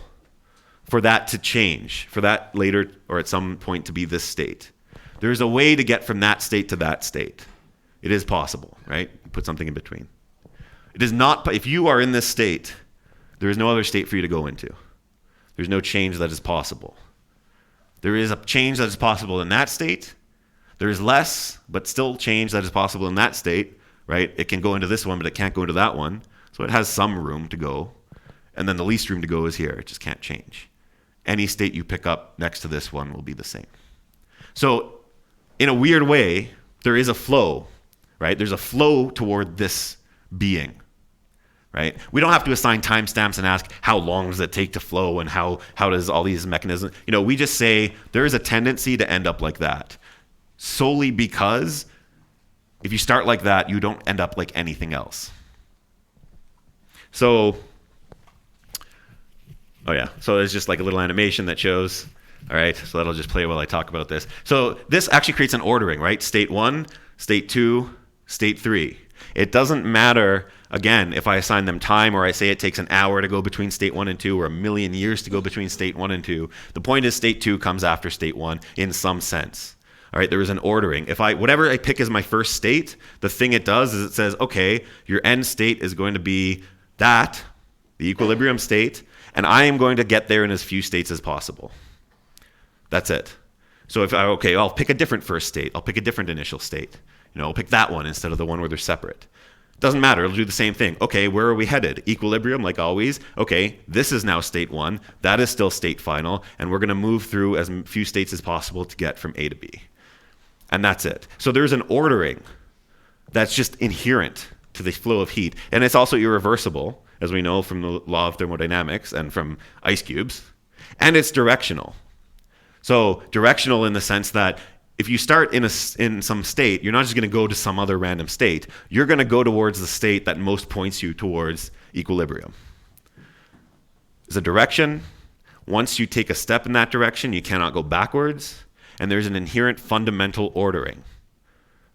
for that to change, for that later or at some point to be this state. There's a way to get from that state to that state. It is possible, right? Put something in between. It is not, if you are in this state, there is no other state for you to go into. There's no change that is possible. There is a change that is possible in that state. There is less, but still change that is possible in that state. Right? It can go into this one, but it can't go into that one. So it has some room to go. And then the least room to go is here. It just can't change. Any state you pick up next to this one will be the same. So in a weird way, there is a flow, right? There's a flow toward this being, right? We don't have to assign timestamps and ask how long does it take to flow and how does all these mechanisms, we just say there is a tendency to end up like that, solely because if you start like that, you don't end up like anything else. So there's just like a little animation that shows, all right, so that'll just play while I talk about this. So this actually creates an ordering, right? State 1, state 2, state 3. It doesn't matter, again, if I assign them time or I say it takes an hour to go between state 1 and 2 or a million years to go between state 1 and 2. The point is state 2 comes after state 1 in some sense. All right, there is an ordering. Whatever I pick as my first state, the thing it does is it says, okay, your end state is going to be that, the equilibrium state, and I am going to get there in as few states as possible. That's it. So I'll pick a different first state. I'll pick a different initial state. I'll pick that one instead of the one where they're separate. Doesn't matter. It'll do the same thing. Okay, where are we headed? Equilibrium, like always. Okay, this is now state 1. That is still state final, and we're going to move through as few states as possible to get from A to B. And that's it. So there's an ordering that's just inherent to the flow of heat. And it's also irreversible, as we know from the law of thermodynamics and from ice cubes. And it's directional. So directional in the sense that if you start in some state, you're not just going to go to some other random state. You're going to go towards the state that most points you towards equilibrium. There's a direction. Once you take a step in that direction, you cannot go backwards. And there's an inherent fundamental ordering.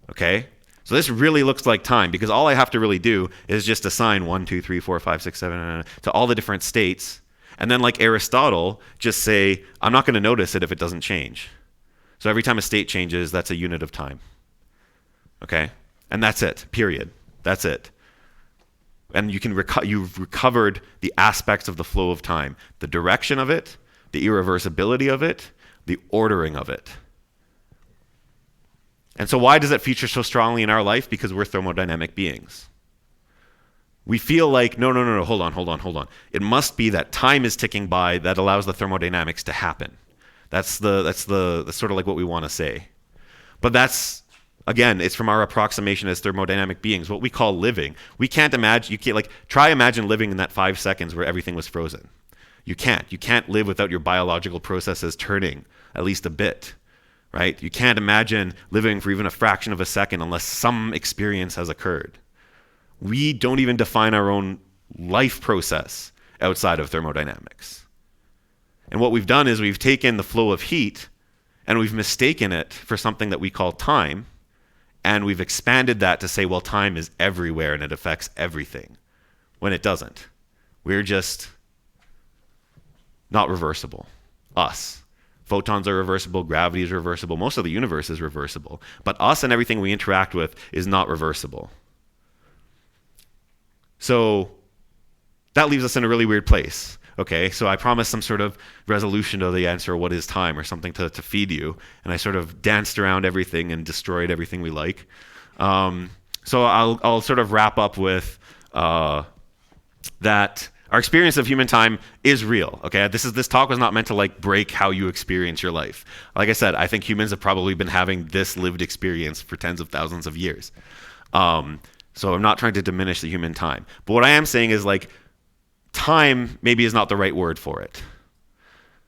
Okay? So this really looks like time, because all I have to really do is just assign 1, 2, 3, 4, 5, 6, 7 to all the different states. And then like Aristotle, just say, I'm not going to notice it if it doesn't change. So every time a state changes, that's a unit of time. Okay? And that's it, period. That's it. And you can you've recovered the aspects of the flow of time. The direction of it, the irreversibility of it, the ordering of it. And so why does it feature so strongly in our life? Because we're thermodynamic beings. We feel like, no, hold on. It must be that time is ticking by that allows the thermodynamics to happen. That's sort of like what we want to say. But that's, again, it's from our approximation as thermodynamic beings, what we call living. We can't imagine, try imagine living in that 5 seconds where everything was frozen. You can't live without your biological processes turning at least a bit, right? You can't imagine living for even a fraction of a second unless some experience has occurred. We don't even define our own life process outside of thermodynamics. And what we've done is we've taken the flow of heat and we've mistaken it for something that we call time, and we've expanded that to say, well, time is everywhere and it affects everything, when it doesn't. We're just not reversible. Us. Photons are reversible, gravity is reversible, most of the universe is reversible. But us and everything we interact with is not reversible. So that leaves us in a really weird place. Okay, so I promised some sort of resolution to the answer, what is time, or something to feed you. And I sort of danced around everything and destroyed everything we like. So I'll sort of wrap up with that our experience of human time is real. Okay, this talk was not meant to like break how you experience your life. Like I said, I think humans have probably been having this lived experience for tens of thousands of years. So I'm not trying to diminish the human time. But what I am saying is like, time maybe is not the right word for it.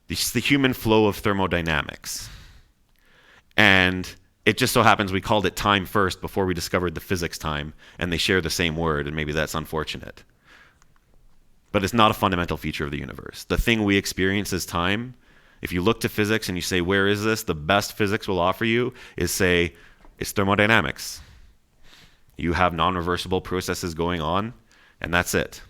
It's the human flow of thermodynamics. And it just so happens we called it time first before we discovered the physics time, and they share the same word, and maybe that's unfortunate. But it's not a fundamental feature of the universe. The thing we experience as time, if you look to physics and you say, where is this? The best physics will offer you is say, it's thermodynamics. You have non-reversible processes going on, and that's it.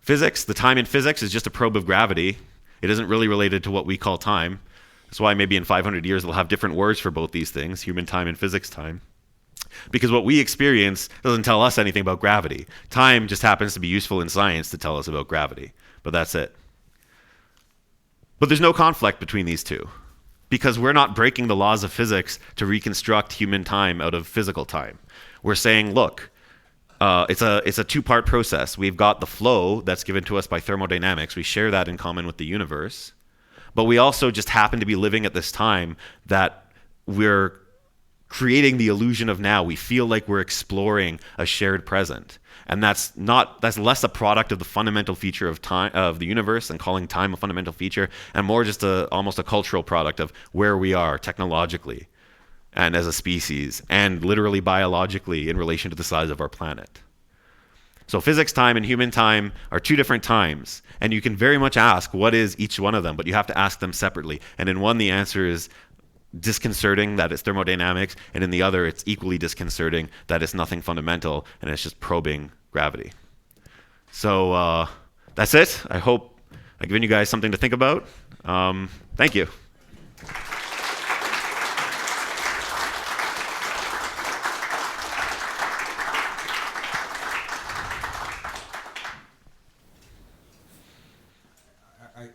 Physics, the time in physics is just a probe of gravity. It isn't really related to what we call time. That's why maybe in 500 years we'll have different words for both these things, human time and physics time. Because what we experience doesn't tell us anything about gravity. Time just happens to be useful in science to tell us about gravity. But that's it. But there's no conflict between these two. Because we're not breaking the laws of physics to reconstruct human time out of physical time. We're saying, look, it's a two-part process. We've got the flow that's given to us by thermodynamics. We share that in common with the universe. But we also just happen to be living at this time that we're creating the illusion of now. We feel like we're exploring a shared present. And that's less a product of the fundamental feature of time, of the universe, and calling time a fundamental feature, and more just almost a cultural product of where we are technologically and as a species, and literally biologically in relation to the size of our planet. So physics time and human time are two different times, and you can very much ask what is each one of them, but you have to ask them separately. And in one, the answer is disconcerting, that it's thermodynamics, and in the other, it's equally disconcerting, that it's nothing fundamental, and it's just probing gravity. So that's it. I hope I've given you guys something to think about. Thank you.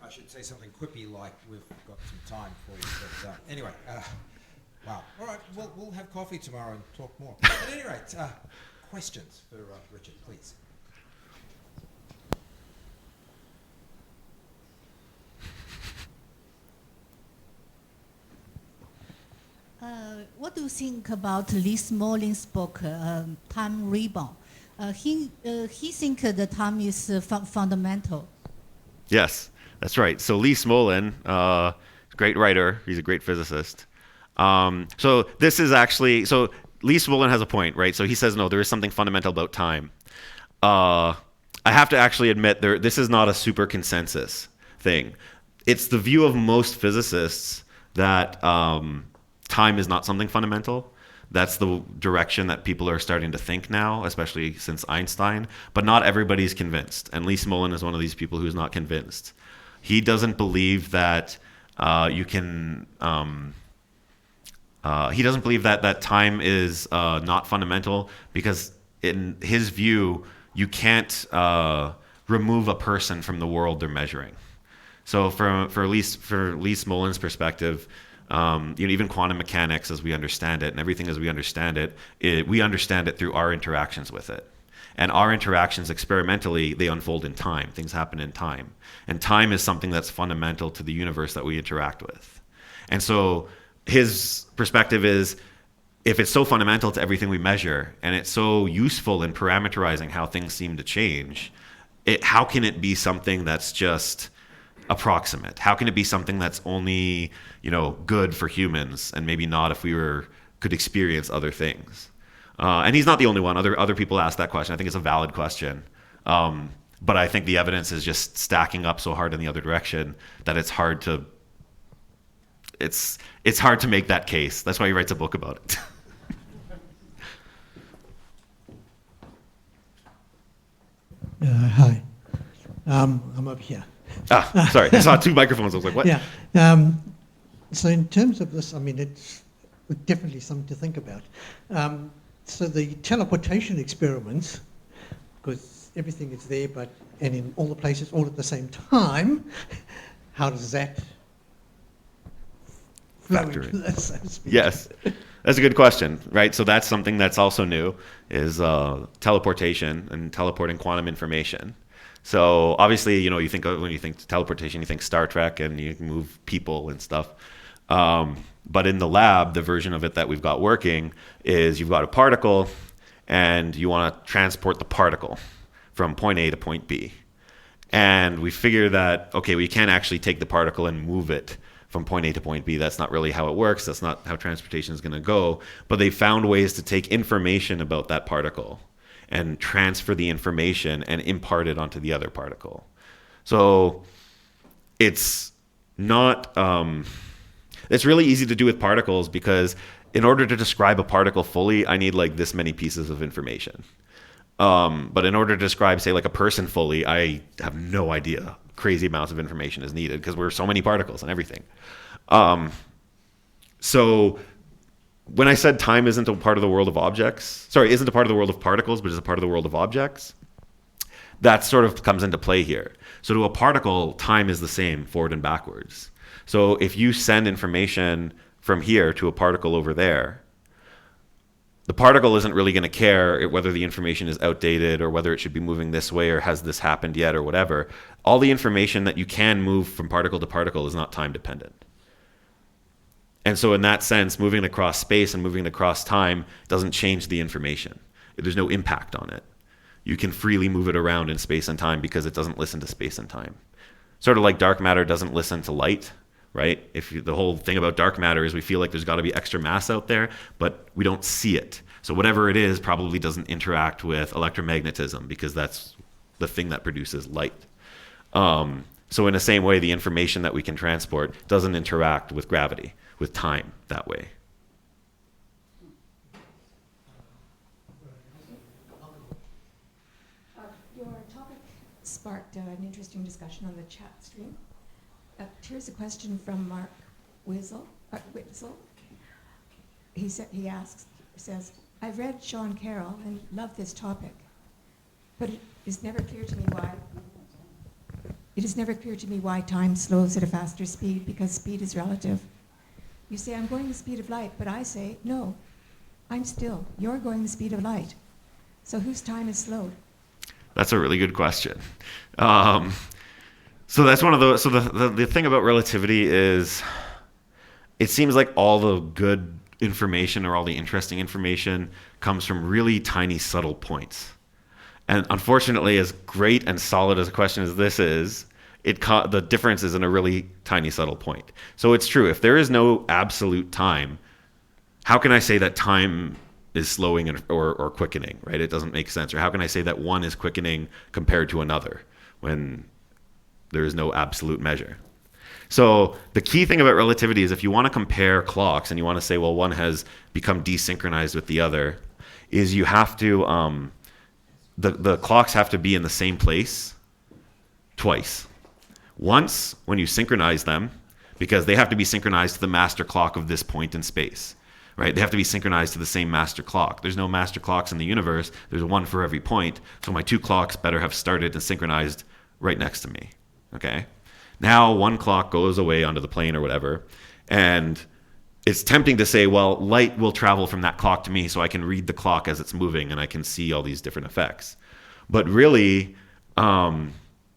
I should say something quippy like we've got some time for you, but anyway, wow. All right, we'll have coffee tomorrow and talk more. At any rate, questions for Richard, please. What do you think about Lee Smolins' book, Time Rebound? He thinks the time is fundamental. Yes, That's right. So Lee Smolin, great writer. He's a great physicist. So this is actually, so Lee Smolin has a point, right? So he says, no, there is something fundamental about time. I have to actually admit, this is not a super consensus thing. It's the view of most physicists that time is not something fundamental. That's the direction that people are starting to think now, especially since Einstein. But not everybody's convinced. And Lee Smolin is one of these people who's not convinced. He doesn't believe that you can... he doesn't believe that time is not fundamental because in his view, you can't remove a person from the world they're measuring. So for Lee Smolin's perspective, even quantum mechanics as we understand it and everything as we understand it, we understand it through our interactions with it. And our interactions experimentally, they unfold in time. Things happen in time. And time is something that's fundamental to the universe that we interact with. And so his perspective is, if it's so fundamental to everything we measure and it's so useful in parameterizing how things seem to change, how can it be something that's just approximate? How can it be something that's only, good for humans and maybe not if we could experience other things? And he's not the only one. Other people ask that question. I think it's a valid question. But I think the evidence is just stacking up so hard in the other direction that it's hard to make that case. That's why he writes a book about it. Hi. I'm up here. Sorry. I saw two microphones. I was like, what? Yeah. So in terms of this, it's definitely something to think about. So the teleportation experiments, because everything is there, and in all the places, all at the same time, how does that flow into this, so to speak? Yes. That's a good question, right? So that's something that's also new, is teleportation and teleporting quantum information. So obviously, you think when you think teleportation, you think Star Trek and you can move people and stuff. But in the lab, the version of it that we've got working is you've got a particle and you want to transport the particle from point A to point B. And we figure that, okay, we can't actually take the particle and move it from point A to point B. That's not really how it works. That's not how transportation is going to go. But they found ways to take information about that particle and transfer the information and impart it onto the other particle. So it's not... it's really easy to do with particles because in order to describe a particle fully, I need like this many pieces of information. But in order to describe, say, like a person fully, I have no idea. Crazy amounts of information is needed because we're so many particles and everything. So when I said time isn't a part of the world of isn't a part of the world of particles, but is a part of the world of objects, that sort of comes into play here. So to a particle, time is the same forward and backwards. So if you send information from here to a particle over there, the particle isn't really going to care whether the information is outdated or whether it should be moving this way or has this happened yet or whatever. All the information that you can move from particle to particle is not time dependent. And so in that sense, moving across space and moving across time doesn't change the information. There's no impact on it. You can freely move it around in space and time because it doesn't listen to space and time. Sort of like dark matter doesn't listen to light, right? The whole thing about dark matter is we feel like there's got to be extra mass out there, but we don't see it. So whatever it is probably doesn't interact with electromagnetism because that's the thing that produces light. So in the same way, the information that we can transport doesn't interact with gravity, with time that way. Your topic sparked an interesting discussion on the chat stream. Here's a question from Mark Witzel. He says, I've read Sean Carroll and love this topic, but it is never clear to me why time slows at a faster speed because speed is relative. You say, I'm going the speed of light, but I say, no, I'm still. You're going the speed of light. So whose time is slowed? That's a really good question. So that's one of those. So the thing about relativity is it seems like all the good information or all the interesting information comes from really tiny, subtle points. And unfortunately, as great and solid as a question as this is, the difference is in a really tiny subtle point. So it's true. If there is no absolute time, how can I say that time is slowing or quickening, right? It doesn't make sense. Or how can I say that one is quickening compared to another when there is no absolute measure? So the key thing about relativity is if you want to compare clocks and you want to say, well, one has become desynchronized with the other, is you have to, the clocks have to be in the same place twice. Once when you synchronize them, because they have to be synchronized to the master clock of this point in space, right? They have to be synchronized to the same master clock. There's no master clocks in the universe. There's one for every point. So my two clocks better have started and synchronized right next to me, okay? Now one clock goes away onto the plane or whatever, and it's tempting to say, well, light will travel from that clock to me so I can read the clock as it's moving and I can see all these different effects. But really,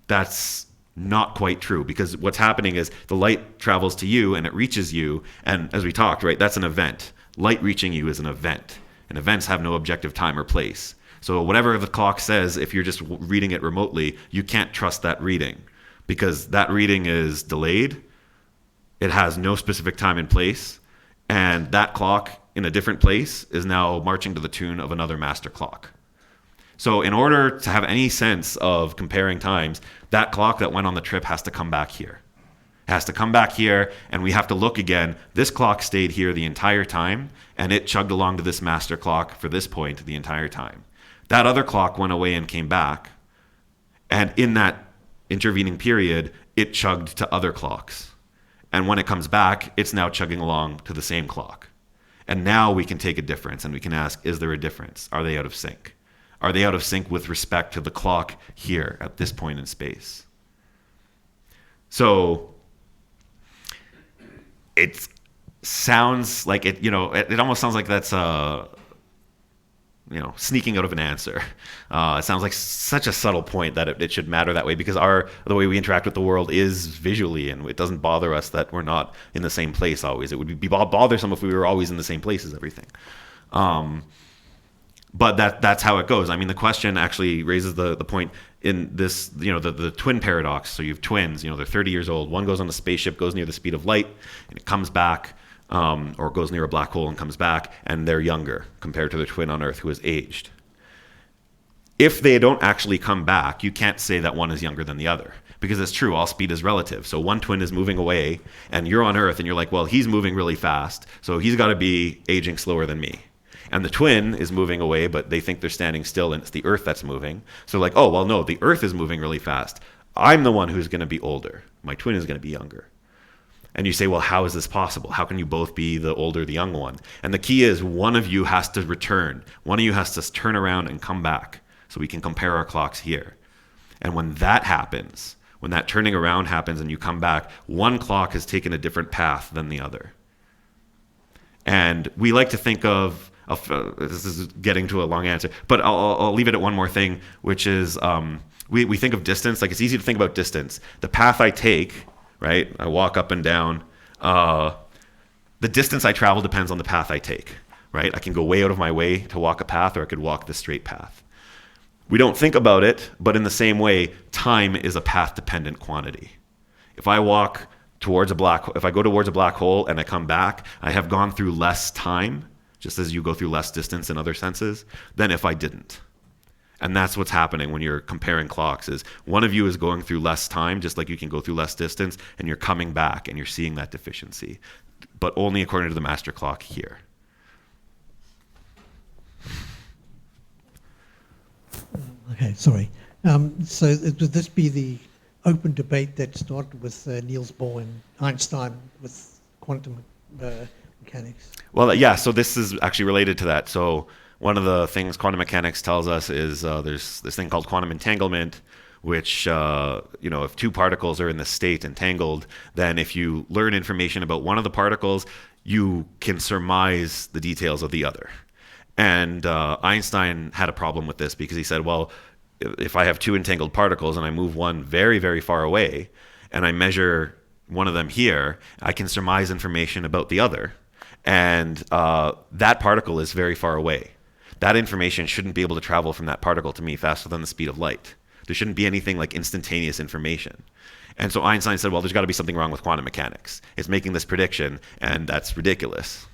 that's not quite true, because what's happening is the light travels to you and it reaches you, and as we talked, right, that's an event. Light reaching you is an event, and events have no objective time or place. So whatever the clock says, if you're just reading it remotely, you can't trust that reading, because that reading is delayed, it has no specific time and place, and that clock in a different place is now marching to the tune of another master clock. So in order to have any sense of comparing times, that clock that went on the trip has to come back here. It has to come back here, and we have to look again. This clock stayed here the entire time, and it chugged along to this master clock for this point the entire time. That other clock went away and came back, and in that intervening period, it chugged to other clocks. And when it comes back, it's now chugging along to the same clock. And now we can take a difference and we can ask, is there a difference? Are they out of sync? Are they out of sync with respect to the clock here at this point in space? So it sounds like it almost sounds like that's sneaking out of an answer. It sounds like such a subtle point that it should matter that way, because the way we interact with the world is visually, and it doesn't bother us that we're not in the same place always. It would be bothersome if we were always in the same place as everything. But that's how it goes. I mean, the question actually raises the point in this, the twin paradox. So you have twins, they're 30 years old. One goes on a spaceship, goes near the speed of light, and it comes back, or goes near a black hole and comes back, and they're younger compared to their twin on Earth who is aged. If they don't actually come back, you can't say that one is younger than the other, because it's true, all speed is relative. So one twin is moving away, and you're on Earth, and you're like, well, he's moving really fast, so he's got to be aging slower than me. And the twin is moving away, but they think they're standing still, and it's the Earth that's moving. So like, oh, well, no, the Earth is moving really fast. I'm the one who's going to be older. My twin is going to be younger. And you say, well, how is this possible? How can you both be the older, the young one? And the key is one of you has to return. One of you has to turn around and come back so we can compare our clocks here. And when that happens, when that turning around happens and you come back, one clock has taken a different path than the other. And we like to think of this is getting to a long answer, but I'll leave it at one more thing, which is we think of distance. Like, it's easy to think about distance. The path I take, right? I walk up and down. The distance I travel depends on the path I take, right? I can go way out of my way to walk a path, or I could walk the straight path. We don't think about it, but in the same way, time is a path-dependent quantity. If I go towards a black hole and I come back, I have gone through less time, just as you go through less distance in other senses, than if I didn't. And that's what's happening when you're comparing clocks, is one of you is going through less time, just like you can go through less distance, and you're coming back and you're seeing that deficiency, but only according to the master clock here. Okay, sorry. So would this be the open debate that started with Niels Bohr and Einstein with quantum mechanics? Well, yeah, so this is actually related to that. So one of the things quantum mechanics tells us is there's this thing called quantum entanglement, which, if two particles are in this state entangled, then if you learn information about one of the particles, you can surmise the details of the other. And Einstein had a problem with this, because he said, well, if I have two entangled particles and I move one very, very far away, and I measure one of them here, I can surmise information about the other. And that particle is very far away. That information shouldn't be able to travel from that particle to me faster than the speed of light. There shouldn't be anything like instantaneous information. And so Einstein said, well, there's got to be something wrong with quantum mechanics. It's making this prediction, and that's ridiculous.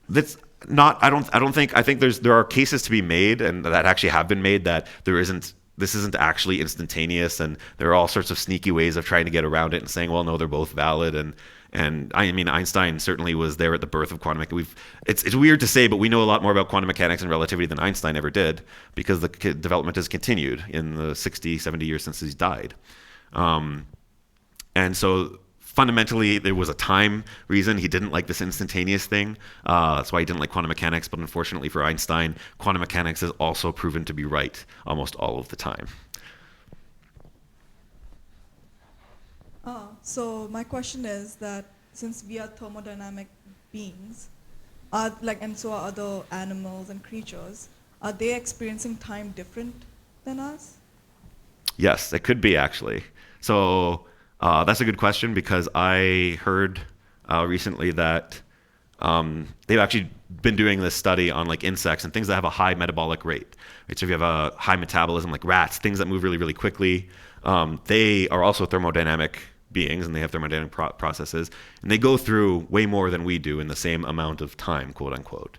That's not, I think there are cases to be made, and that actually have been made, that this isn't actually instantaneous, and there are all sorts of sneaky ways of trying to get around it and saying, well, no, they're both valid. And I mean, Einstein certainly was there at the birth of quantum mechanics. It's weird to say, but we know a lot more about quantum mechanics and relativity than Einstein ever did, because the development has continued in the 60, 70 years since he's died. And so fundamentally, there was a time reason. He didn't like this instantaneous thing. That's why he didn't like quantum mechanics. But unfortunately for Einstein, quantum mechanics has also proven to be right almost all of the time. So my question is that since we are thermodynamic beings, and so are other animals and creatures, are they experiencing time different than us? Yes, it could be actually. So that's a good question, because I heard recently that they've actually been doing this study on like insects and things that have a high metabolic rate. Right? So if you have a high metabolism, like rats, things that move really, really quickly, they are also thermodynamic beings, and they have thermodynamic processes, and they go through way more than we do in the same amount of time, quote unquote.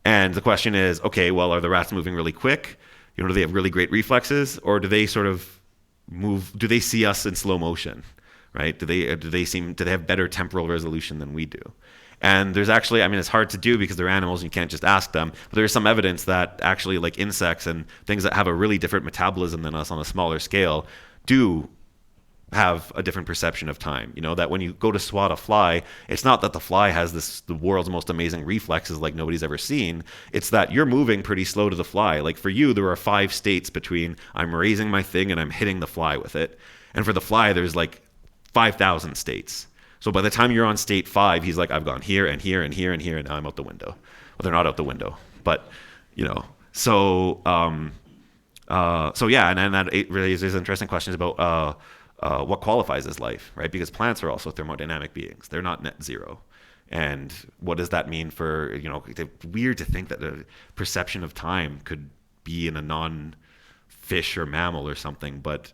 And the question is, okay, well, are the rats moving really quick? Do they have really great reflexes, or do they sort of move? Do they see us in slow motion, right? Do they have better temporal resolution than we do? And there's actually, I mean, it's hard to do because they're animals and you can't just ask them, but there's some evidence that actually, like insects and things that have a really different metabolism than us on a smaller scale do have a different perception of time. That when you go to swat a fly, it's not that the fly has the world's most amazing reflexes like nobody's ever seen. It's that you're moving pretty slow to the fly. Like for you, there are 5 states between I'm raising my thing and I'm hitting the fly with it. And for the fly, there's like 5,000 states. So by the time you're on state 5, he's like, I've gone here and here and here and here, and now I'm out the window. Well, they're not out the window, but so yeah, and that raises interesting questions about what qualifies as life, right? Because plants are also thermodynamic beings. They're not net zero. And what does that mean for, it's weird to think that the perception of time could be in a non-fish or mammal or something, but,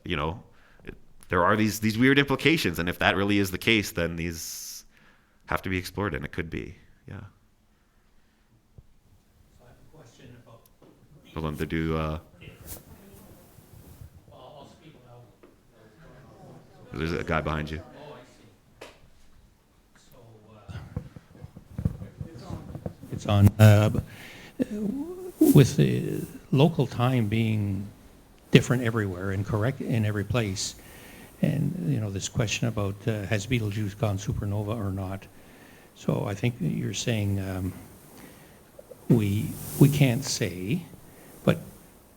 there are these weird implications. And if that really is the case, then these have to be explored, and it could be, yeah. So I have a question about... Hold on, to do... I'll speak loud. There's a guy behind you. Oh, I see. So, it's on. With the local time being different everywhere and correct in every place, and this question about has Betelgeuse gone supernova or not. So I think you're saying we can't say, but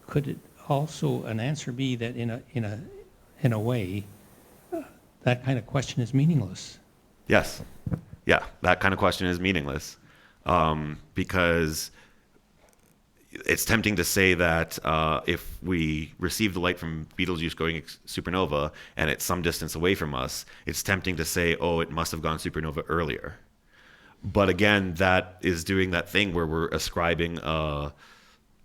could it also an answer be that in a way that kind of question is meaningless? Yes. Yeah, that kind of question is meaningless, because it's tempting to say that if we receive the light from Betelgeuse going supernova and it's some distance away from us, it's tempting to say, oh, it must have gone supernova earlier. But again, that is doing that thing where we're ascribing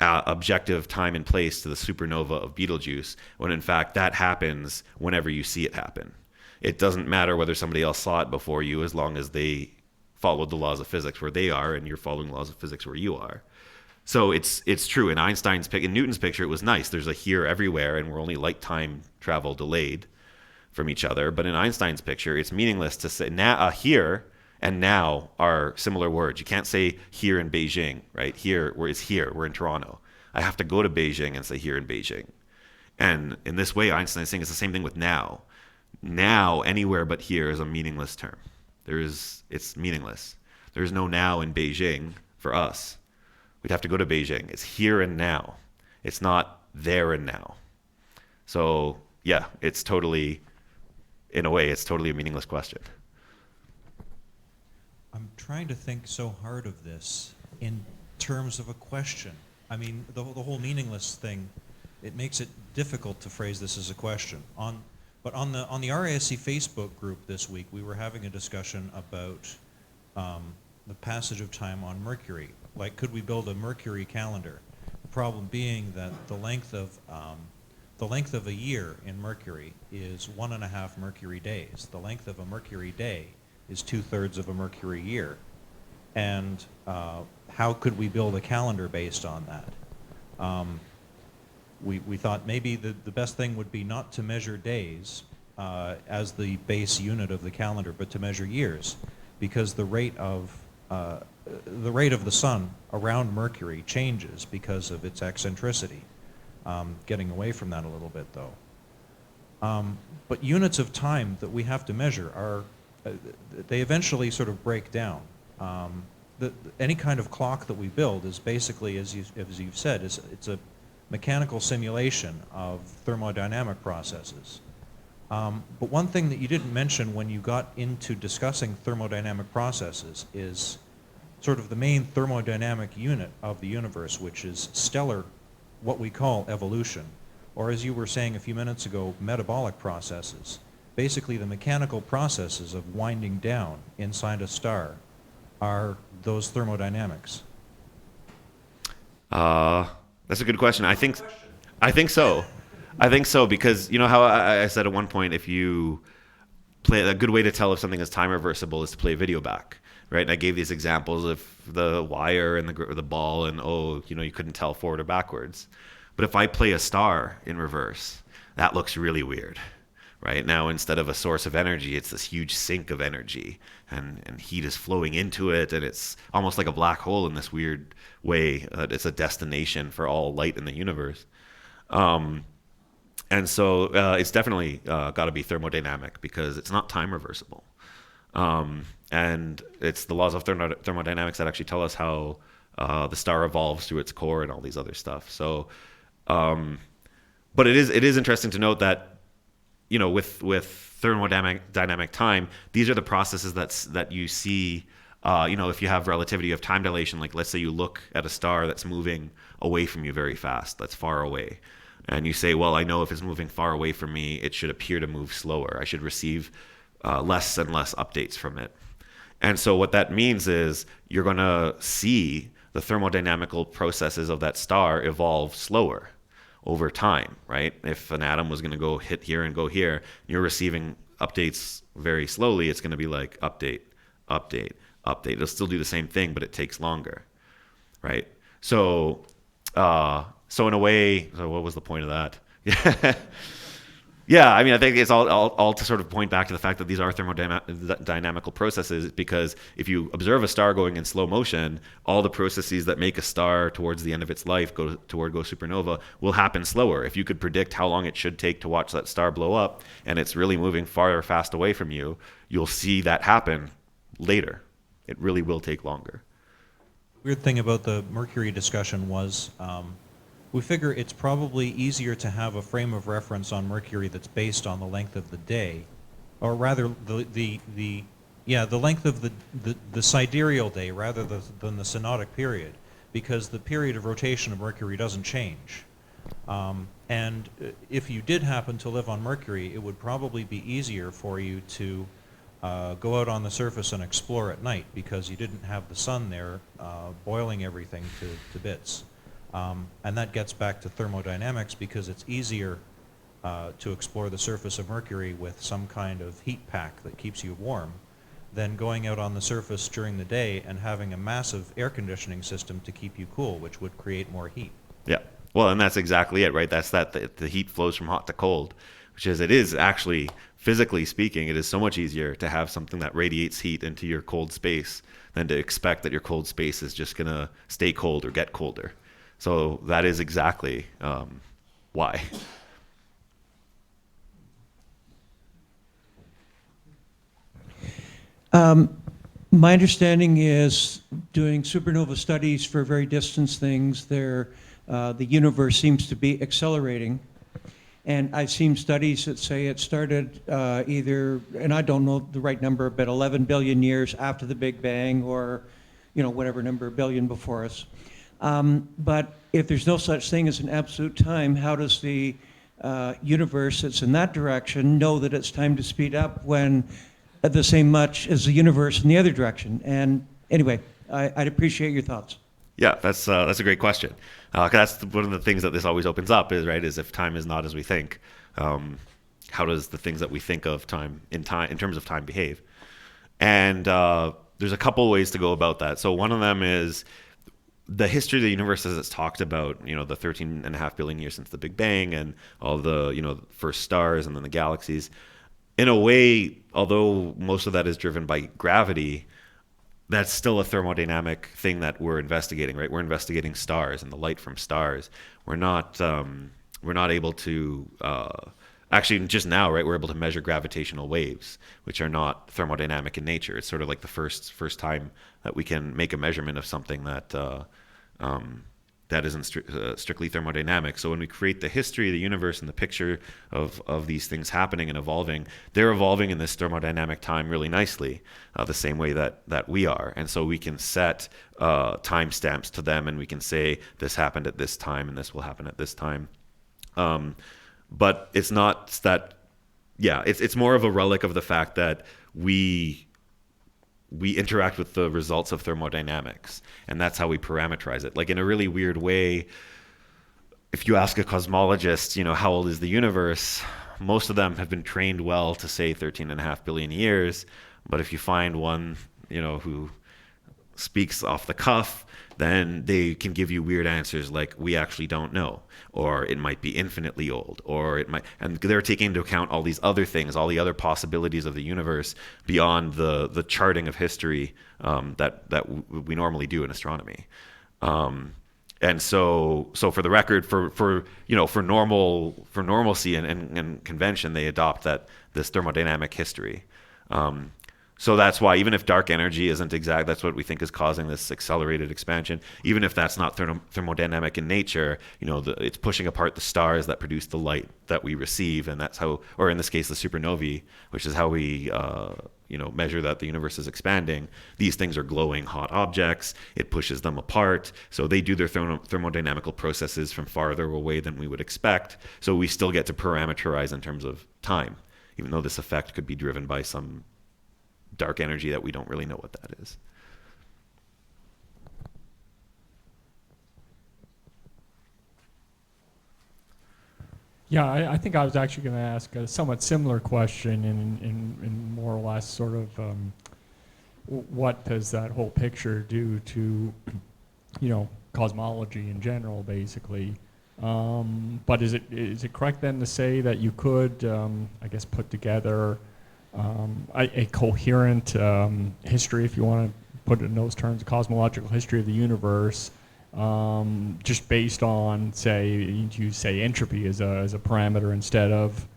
objective time and place to the supernova of Betelgeuse, when in fact that happens whenever you see it happen. It doesn't matter whether somebody else saw it before you, as long as they followed the laws of physics where they are and you're following laws of physics where you are. So it's true. In Newton's picture, it was nice. There's a here everywhere, and we're only light time travel delayed from each other. But in Einstein's picture, it's meaningless to say here and now are similar words. You can't say here in Beijing, right? Here, we're in Toronto. I have to go to Beijing and say here in Beijing. And in this way, Einstein's saying it's the same thing with now. Now, anywhere but here is a meaningless term. It's meaningless. There's no now in Beijing for us. We'd have to go to Beijing. It's here and now. It's not there and now. So yeah, it's totally, in a way, it's totally a meaningless question. I'm trying to think so hard of this in terms of a question. I mean, the whole meaningless thing, it makes it difficult to phrase this as a question. But on the RASC Facebook group this week, we were having a discussion about the passage of time on Mercury. Like, could we build a Mercury calendar? The problem being that the length of the length of a year in Mercury is 1.5 Mercury days. The length of a Mercury day is 2/3 of a Mercury year. And how could we build a calendar based on that? We thought maybe the best thing would be not to measure days as the base unit of the calendar, but to measure years, because the rate of the sun around Mercury changes because of its eccentricity. Getting away from that a little bit, though. But units of time that we have to measure are, they eventually sort of break down. Any kind of clock that we build is basically, as you've said, it's a mechanical simulation of thermodynamic processes. But one thing that you didn't mention when you got into discussing thermodynamic processes is sort of the main thermodynamic unit of the universe, which is stellar, what we call evolution, or as you were saying a few minutes ago, metabolic processes. Basically, the mechanical processes of winding down inside a star are those thermodynamics. That's a good question. I think so. I think so, because you know how I said at one point, if you play, a good way to tell if something is time reversible is to play a video back, right? And I gave these examples of the wire and the ball, and you couldn't tell forward or backwards. But if I play a star in reverse, that looks really weird, right? Now, instead of a source of energy, it's this huge sink of energy, and heat is flowing into it, and it's almost like a black hole in this weird way. It's a destination for all light in the universe. And so it's definitely got to be thermodynamic, because it's not time reversible. And it's the laws of thermodynamics that actually tell us how the star evolves through its core and all these other stuff. So, but it is interesting to note that, with thermodynamic time, these are the processes that you see. If you have relativity of time dilation, like let's say you look at a star that's moving away from you very fast, that's far away. And you say, well, I know if it's moving far away from me, it should appear to move slower. I should receive less and less updates from it. And so what that means is you're going to see the thermodynamical processes of that star evolve slower over time, right? If an atom was going to go hit here and go here, you're receiving updates very slowly. It's going to be like update, update, update. It'll still do the same thing, but it takes longer, right? So in a way, so what was the point of that? Yeah, I mean, I think it's all to sort of point back to the fact that these are thermodynamical processes, because if you observe a star going in slow motion, all the processes that make a star towards the end of its life go supernova will happen slower. If you could predict how long it should take to watch that star blow up, and it's really moving far or fast away from you, you'll see that happen later. It really will take longer. Weird thing about the Mercury discussion was we figure it's probably easier to have a frame of reference on Mercury that's based on the length of the day, or rather the length of the sidereal day rather than the synodic period, because the period of rotation of Mercury doesn't change. And if you did happen to live on Mercury, it would probably be easier for you to go out on the surface and explore at night, because you didn't have the sun there boiling everything to bits. And that gets back to thermodynamics, because it's easier to explore the surface of Mercury with some kind of heat pack that keeps you warm than going out on the surface during the day and having a massive air conditioning system to keep you cool, which would create more heat. Yeah, well, and that's exactly it, right? That's the heat flows from hot to cold, which is, it is actually, physically speaking, it is so much easier to have something that radiates heat into your cold space than to expect that your cold space is just going to stay cold or get colder. So that is exactly why. My understanding is, doing supernova studies for very distant things, the universe seems to be accelerating. And I've seen studies that say it started either, and I don't know the right number, but 11 billion years after the Big Bang, or whatever number billion before us. But if there's no such thing as an absolute time, how does the universe that's in that direction know that it's time to speed up when the same much as the universe in the other direction? And anyway, I'd appreciate your thoughts. Yeah, that's a great question. 'Cause that's one of the things that this always opens up is if time is not as we think, how does the things that we think of time in terms of time behave? And there's a couple ways to go about that. So one of them is the history of the universe as it's talked about, the 13.5 billion years since the Big Bang and all the, first stars and then the galaxies. In a way, although most of that is driven by gravity, that's still a thermodynamic thing that we're investigating, right? We're investigating stars and the light from stars. We're not able to, actually just now, right, we're able to measure gravitational waves, which are not thermodynamic in nature. It's sort of like the first time that we can make a measurement of something that that isn't strictly thermodynamic. So when we create the history of the universe and the picture of these things happening and evolving, they're evolving in this thermodynamic time really nicely, the same way that we are. And so we can set timestamps to them, and we can say this happened at this time and this will happen at this time. But it's not that, it's more of a relic of the fact that we interact with the results of thermodynamics, and that's how we parameterize it. Like in a really weird way, if you ask a cosmologist, how old is the universe, most of them have been trained well to say 13.5 billion years. But if you find one, who speaks off the cuff, then they can give you weird answers like, we actually don't know, or it might be infinitely old, or it might, and they're taking into account all these other things, all the other possibilities of the universe beyond the charting of history that we normally do in astronomy. And so for the record, for normalcy and convention, they adopt this thermodynamic history. So that's why even if dark energy isn't exact, that's what we think is causing this accelerated expansion. Even if that's not thermodynamic in nature, it's pushing apart the stars that produce the light that we receive, and that's how, or in this case, the supernovae, which is how we measure that the universe is expanding. These things are glowing hot objects. It pushes them apart, so they do their thermodynamical processes from farther away than we would expect. So we still get to parameterize in terms of time, even though this effect could be driven by some dark energy that we don't really know what that is. Yeah, I think I was actually going to ask a somewhat similar question in more or less sort of what does that whole picture do to, cosmology in general, basically. But is it correct then to say that you could, put together a coherent history, if you want to put it in those terms, cosmological history of the universe, just based on, say entropy as a parameter instead of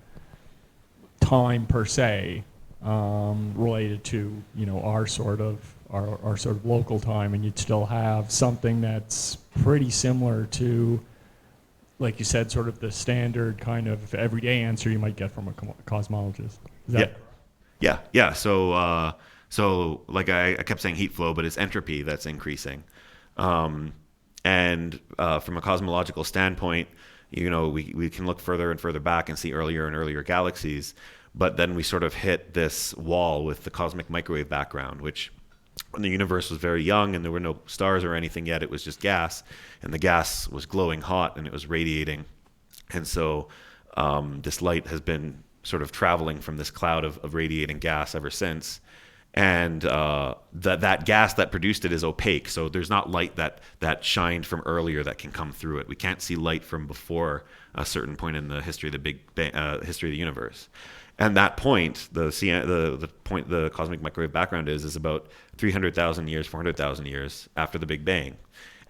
time per se, related to our sort of local time, and you'd still have something that's pretty similar to, like you said, sort of the standard kind of everyday answer you might get from a cosmologist. Is that Yeah. So like I kept saying heat flow, but it's entropy that's increasing. And from a cosmological standpoint, we can look further and further back and see earlier and earlier galaxies, but then we sort of hit this wall with the cosmic microwave background, which when the universe was very young and there were no stars or anything yet, it was just gas, and the gas was glowing hot and it was radiating. And so this light has been sort of traveling from this cloud of radiating gas ever since. And that gas that produced it is opaque, so there's not light that shined from earlier that can come through it. We can't see light from before a certain point in the history of the Big Bang, history of the universe. And that point, the point the cosmic microwave background is about 300,000 years, 400,000 years after the Big Bang.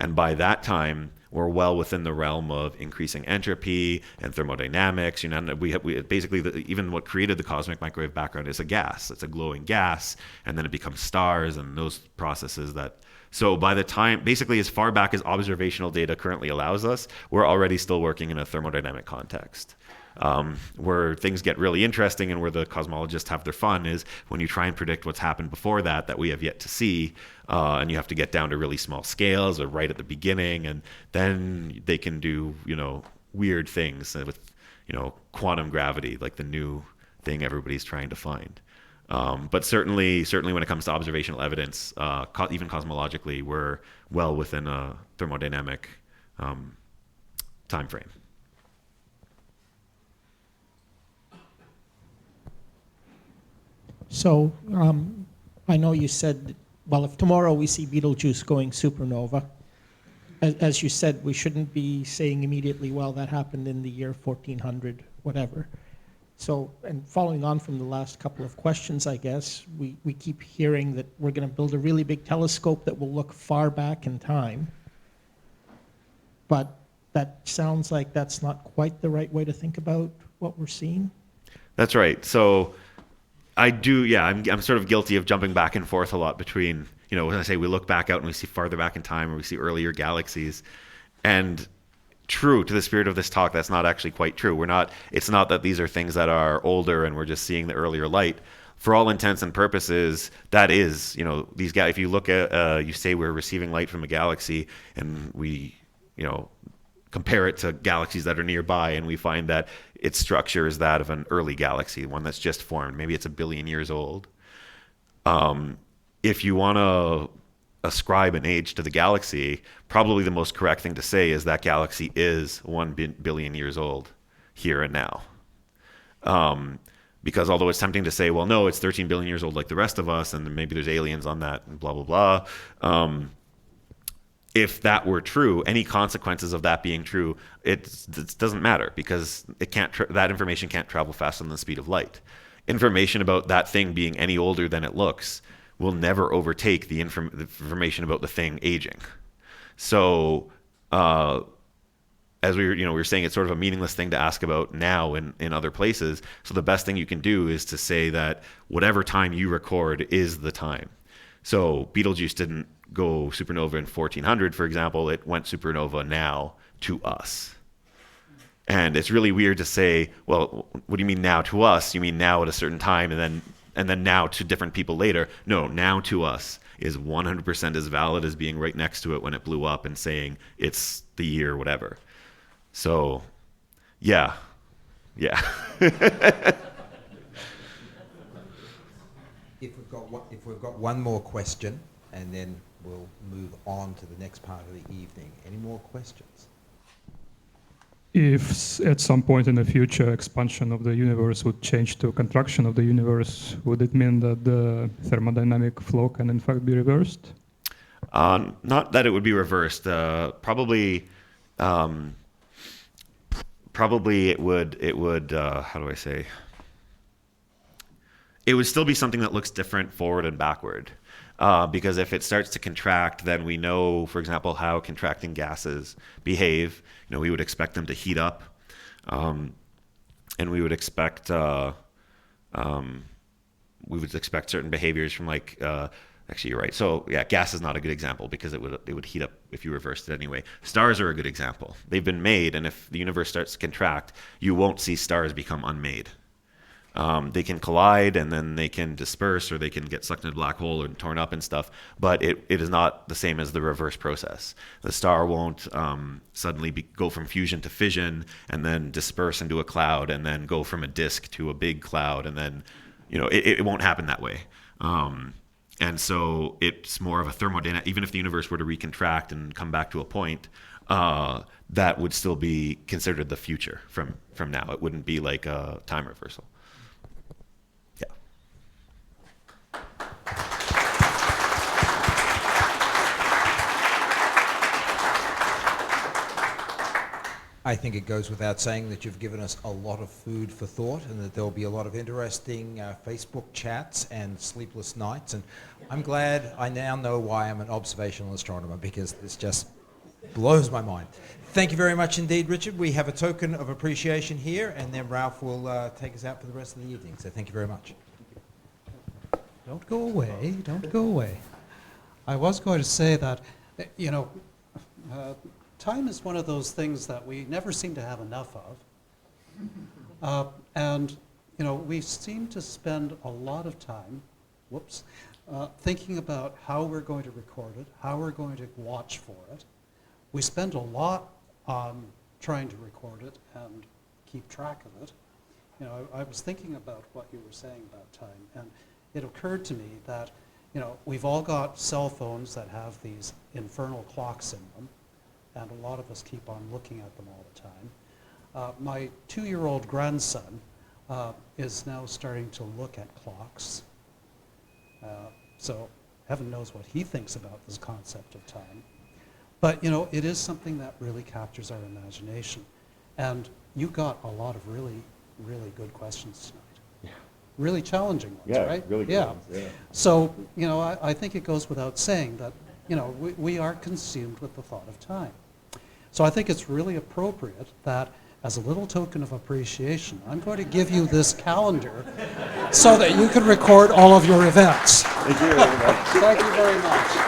And by that time, we're well within the realm of increasing entropy and thermodynamics. We basically, even what created the cosmic microwave background is a gas. It's a glowing gas, and then it becomes stars and those processes that. So by the time, basically as far back as observational data currently allows us, we're already still working in a thermodynamic context. Where things get really interesting and where the cosmologists have their fun is when you try and predict what's happened before that we have yet to see, and you have to get down to really small scales or right at the beginning, and then they can do weird things with quantum gravity, like the new thing everybody's trying to find. But certainly when it comes to observational evidence, even cosmologically, we're well within a thermodynamic time frame. So I know you said, well, if tomorrow we see Betelgeuse going supernova, as you said, we shouldn't be saying immediately, well, that happened in the year 1400, whatever. So, and following on from the last couple of questions, I guess, we keep hearing that we're going to build a really big telescope that will look far back in time. But that sounds like that's not quite the right way to think about what we're seeing. That's right. So I do, yeah, I'm sort of guilty of jumping back and forth a lot between, when I say we look back out and we see farther back in time or we see earlier galaxies. And true to the spirit of this talk, that's not actually quite true. It's not that these are things that are older and we're just seeing the earlier light. For all intents and purposes, that is, these if you look at, you say we're receiving light from a galaxy and we, compare it to galaxies that are nearby, and we find that its structure is that of an early galaxy, one that's just formed. Maybe it's 1 billion years old. If you want to ascribe an age to the galaxy, probably the most correct thing to say is that galaxy is 1 billion years old here and now. Because although it's tempting to say, well, no, it's 13 billion years old like the rest of us, and maybe there's aliens on that, and blah, blah, blah. If that were true, any consequences of that being true, it doesn't matter, because that information can't travel faster than the speed of light. Information about that thing being any older than it looks will never overtake the information about the thing aging. So, as we were saying, it's sort of a meaningless thing to ask about now in other places. So the best thing you can do is to say that whatever time you record is the time. So Betelgeuse didn't go supernova in 1400, for example. It went supernova now to us. And it's really weird to say, well, what do you mean now to us? You mean now at a certain time and then now to different people later? No, now to us is 100% as valid as being right next to it when it blew up and saying it's the year whatever. So, yeah. If we've got one more question, and then we'll move on to the next part of the evening. Any more questions? If at some point in the future expansion of the universe would change to contraction of the universe, would it mean that the thermodynamic flow can in fact be reversed? Not that it would be reversed. Probably it would. How do I say? It would still be something that looks different forward and backward. Because if it starts to contract, then we know, for example, how contracting gases behave. We would expect them to heat up, and we would expect certain behaviors from actually, you're right. So yeah, gas is not a good example because it would heat up if you reversed it anyway. Stars are a good example. They've been made, and if the universe starts to contract, you won't see stars become unmade. They can collide and then they can disperse, or they can get sucked into a black hole and torn up and stuff, but it is not the same as the reverse process. The star won't suddenly go from fusion to fission and then disperse into a cloud and then go from a disk to a big cloud, and then it won't happen that way. And so it's more of a thermodynamic. Even if the universe were to recontract and come back to a point, that would still be considered the future from now. It wouldn't be like a time reversal. I think it goes without saying that you've given us a lot of food for thought, and that there'll be a lot of interesting Facebook chats and sleepless nights. And I'm glad I now know why I'm an observational astronomer, because this just blows my mind. Thank you very much indeed, Richard. We have a token of appreciation here, and then Ralph will take us out for the rest of the evening. So thank you very much. Don't go away. Don't go away. I was going to say that, time is one of those things that we never seem to have enough of. And we seem to spend a lot of time, thinking about how we're going to record it, how we're going to watch for it. We spend a lot on trying to record it and keep track of it. I was thinking about what you were saying about time, and it occurred to me that, you know, we've all got cell phones that have these infernal clocks in them, and a lot of us keep on looking at them all the time. My 2-year-old grandson is now starting to look at clocks. So heaven knows what he thinks about this concept of time. But, you know, it is something that really captures our imagination. And you got a lot of really, really good questions tonight. Really challenging ones, right? Really good ones, yeah. So, you know, I think it goes without saying that, you know, we are consumed with the thought of time. So I think it's really appropriate that, as a little token of appreciation, I'm going to give you this calendar so that you can record all of your events. Thank you very much. Thank you very much.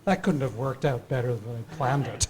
That couldn't have worked out better than I planned it.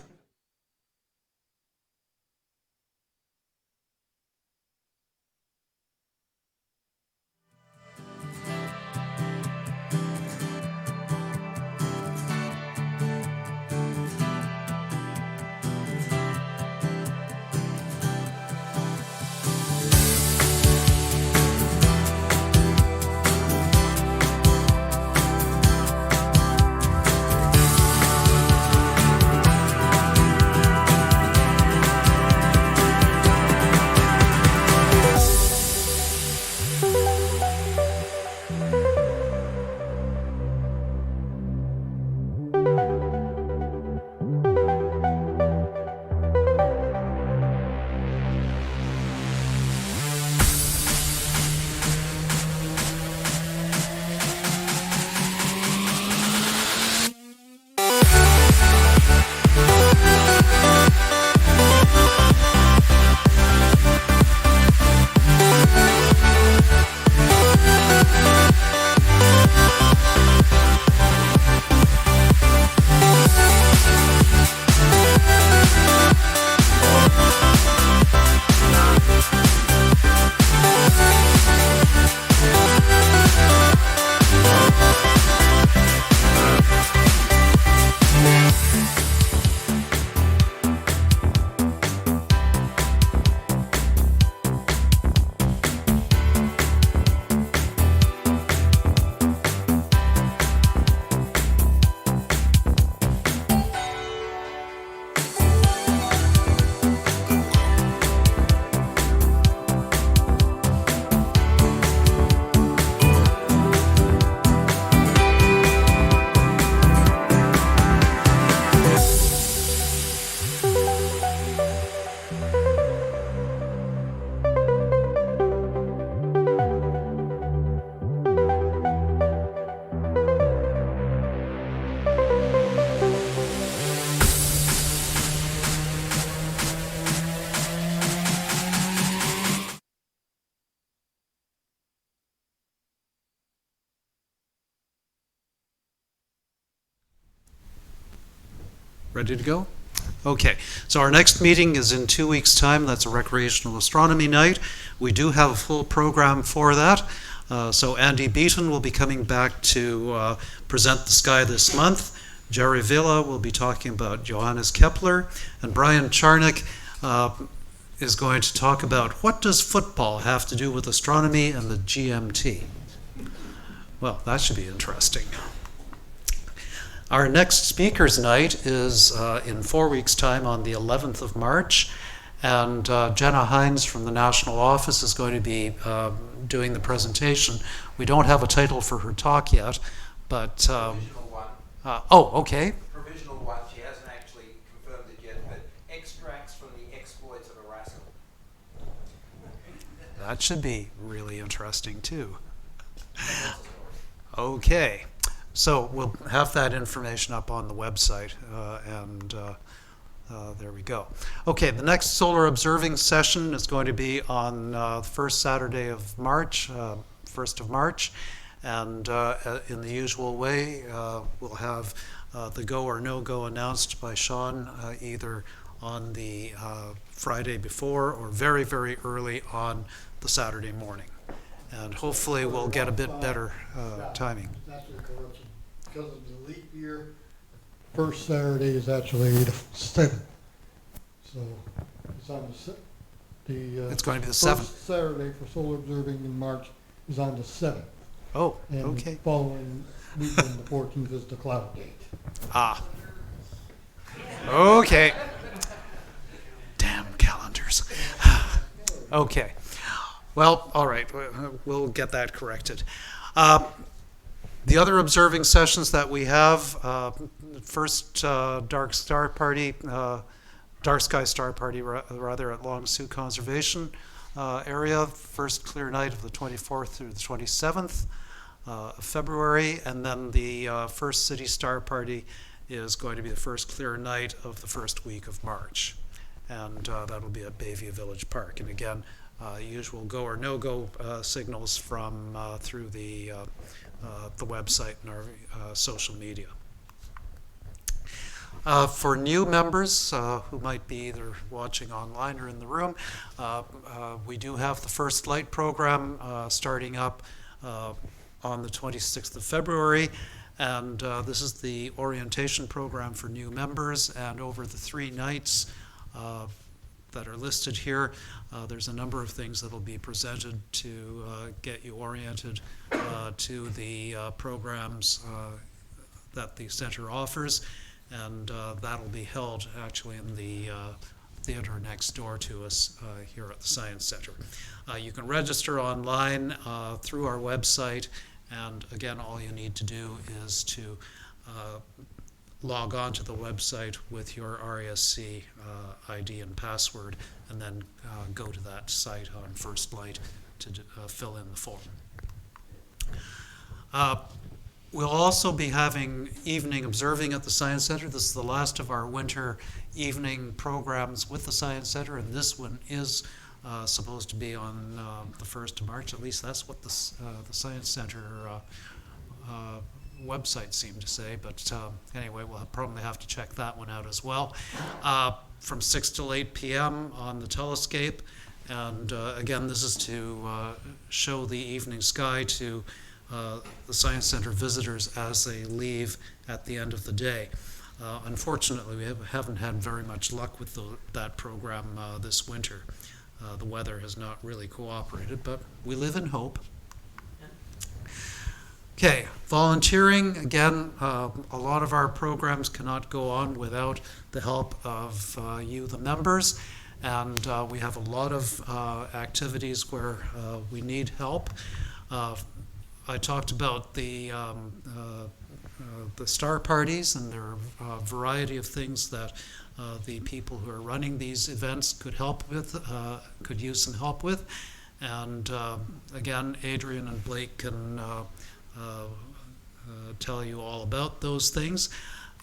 Ready to go? Okay, so our next meeting is in 2 weeks' time. That's a recreational astronomy night. We do have a full program for that. So Andy Beaton will be coming back to present the sky this month. Jerry Villa will be talking about Johannes Kepler. And Brian Charnock is going to talk about what does football have to do with astronomy and the GMT. Well, that should be interesting. Our next speakers night is in 4 weeks' time on the 11th of March, and Jenna Hines from the National Office is going to be doing the presentation. We don't have a title for her talk yet, but... Provisional one. Oh, okay. Provisional one, she hasn't actually confirmed it yet, but extracts from the exploits of a rascal. That should be really interesting, too. Okay. So we'll have that information up on the website, and there we go. Okay, the next solar observing session is going to be on the first Saturday of March, 1st of March, and in the usual way, we'll have the go or no-go announced by Sean either on the Friday before or very, very early on the Saturday morning. And hopefully we'll get a bit better timing. That's a correction. Because of the leap year, first Saturday is actually the 7th. So on the It's going to be the first Saturday for solar observing in March is on the 7th. Oh, And okay. following weekend, the 14th, is the cloud gate. Ah. Okay. Damn calendars. Okay. Well, all right. We'll get that corrected. The other observing sessions that we have, first dark sky star party rather at Long Sault Conservation area, first clear night of the 24th through the 27th of February, and then the first city star party is going to be the first clear night of the first week of March, and that'll be at Bayview Village Park. And again, usual go or no go signals from through the website and our social media. For new members who might be either watching online or in the room, we do have the First Light program starting up on the 26th of February. And this is the orientation program for new members. And over the 3 nights that are listed here, there's a number of things that will be presented to get you oriented to the programs that the center offers. And that'll be held actually in the theater next door to us here at the Science Center. You can register online through our website, and again, all you need to do is to log on to the website with your RASC ID and password, and then go to that site on First Light to fill in the form. We'll also be having evening observing at the Science Center. This is the last of our winter evening programs with the Science Center, and this one is supposed to be on the 1st of March. At least that's what the Science Center website seemed to say, but anyway, we'll probably have to check that one out as well. From 6 till 8 p.m. on the telescape, and again, this is to show the evening sky to the Science Center visitors as they leave at the end of the day. Unfortunately, we haven't had very much luck with that program this winter. The weather has not really cooperated, but we live in hope. Okay, volunteering. Again, a lot of our programs cannot go on without the help of you, the members, and we have a lot of activities where we need help. I talked about the star parties, and there are a variety of things that the people who are running these events could help with, could use some help with. And again, Adrian and Blake can tell you all about those things.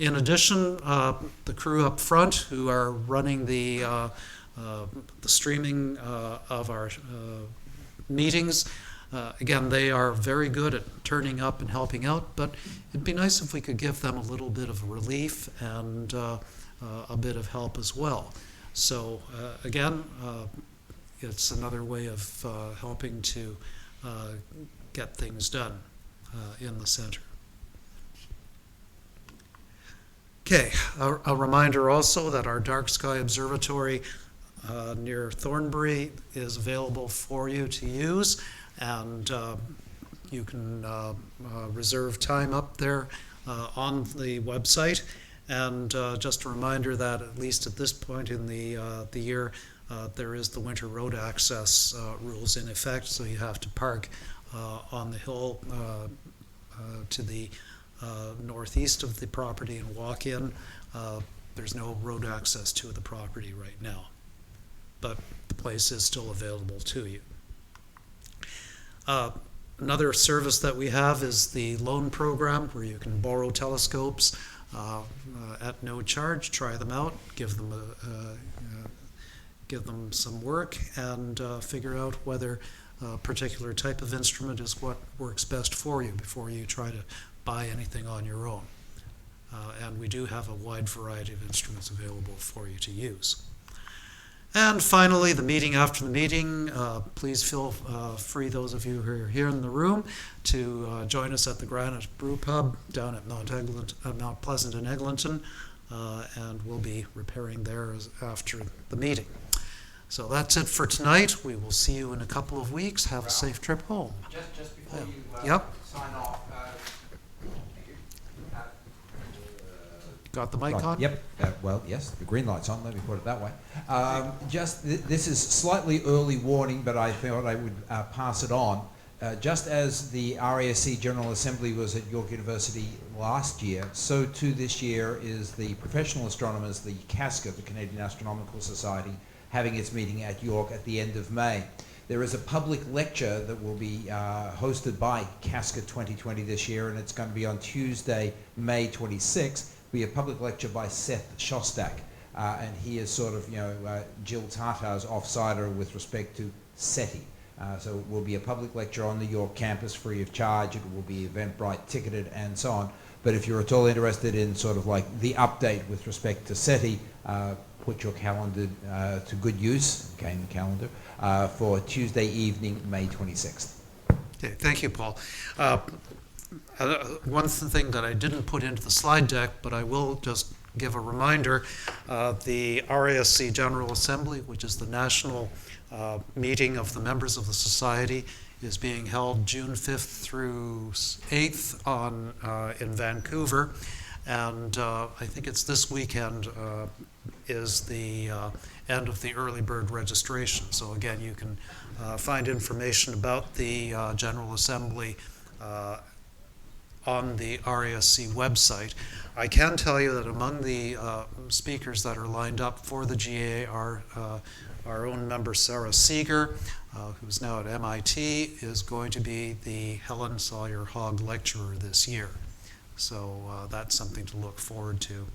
In addition, the crew up front who are running the streaming of our meetings, again, they are very good at turning up and helping out, but it'd be nice if we could give them a little bit of relief and a bit of help as well. So again, it's another way of helping to get things done in the center. Okay, a reminder also that our dark sky observatory near Thornbury is available for you to use, and you can reserve time up there on the website. And just a reminder that at least at this point in the year, there is the winter road access rules in effect, so you have to park on the hill to the northeast of the property and walk in. There's no road access to the property right now, but the place is still available to you. Another service that we have is the loan program, where you can borrow telescopes at no charge, try them out, give them some work, and figure out whether a particular type of instrument is what works best for you before you try to buy anything on your own. And we do have a wide variety of instruments available for you to use. And finally, the meeting after the meeting, please feel free, those of you who are here in the room, to join us at the Granite Brew Pub down at Mount Pleasant in Eglinton, and we'll be repairing there after the meeting. So that's it for tonight. We will see you in a couple of weeks. Have a safe trip home. Just before you Yep. sign off. Got the mic Right, on? Yep. Well, yes, the green light's on. Let me put it that way. This is slightly early warning, but I thought I would pass it on. Just as the RASC General Assembly was at York University last year, so too this year is the professional astronomers, the CASCA, the Canadian Astronomical Society, having its meeting at York at the end of May. There is a public lecture that will be hosted by CASCA 2020 this year, and it's going to be on Tuesday, May 26th. Be a public lecture by Seth Shostak, and he is sort of, Jill Tartar's offsider with respect to SETI. So it will be a public lecture on the York campus free of charge. It will be Eventbrite ticketed and so on. But if you're at all interested in sort of like the update with respect to SETI, put your calendar to good use, okay, in the calendar, for Tuesday evening, May 26th. Okay, thank you, Paul. One thing that I didn't put into the slide deck, but I will just give a reminder, the RASC General Assembly, which is the national meeting of the members of the Society, is being held June 5th through 8th in Vancouver. And I think it's this weekend is the end of the early bird registration. So again, you can find information about the General Assembly on the RASC website. I can tell you that among the speakers that are lined up for the GA are our own member Sarah Seeger, who's now at MIT, is going to be the Helen Sawyer Hogg Lecturer this year. So that's something to look forward to.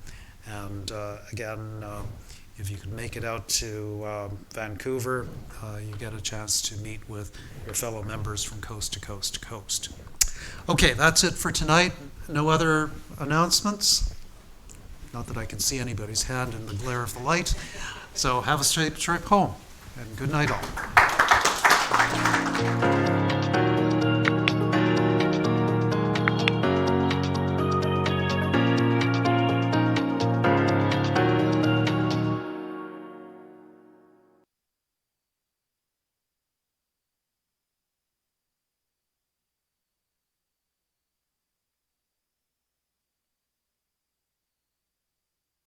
And again, if you can make it out to Vancouver, you get a chance to meet with your fellow members from coast to coast to coast. Okay, that's it for tonight. No other announcements? Not that I can see anybody's hand in the glare of the light. So have a safe trip home, and good night all.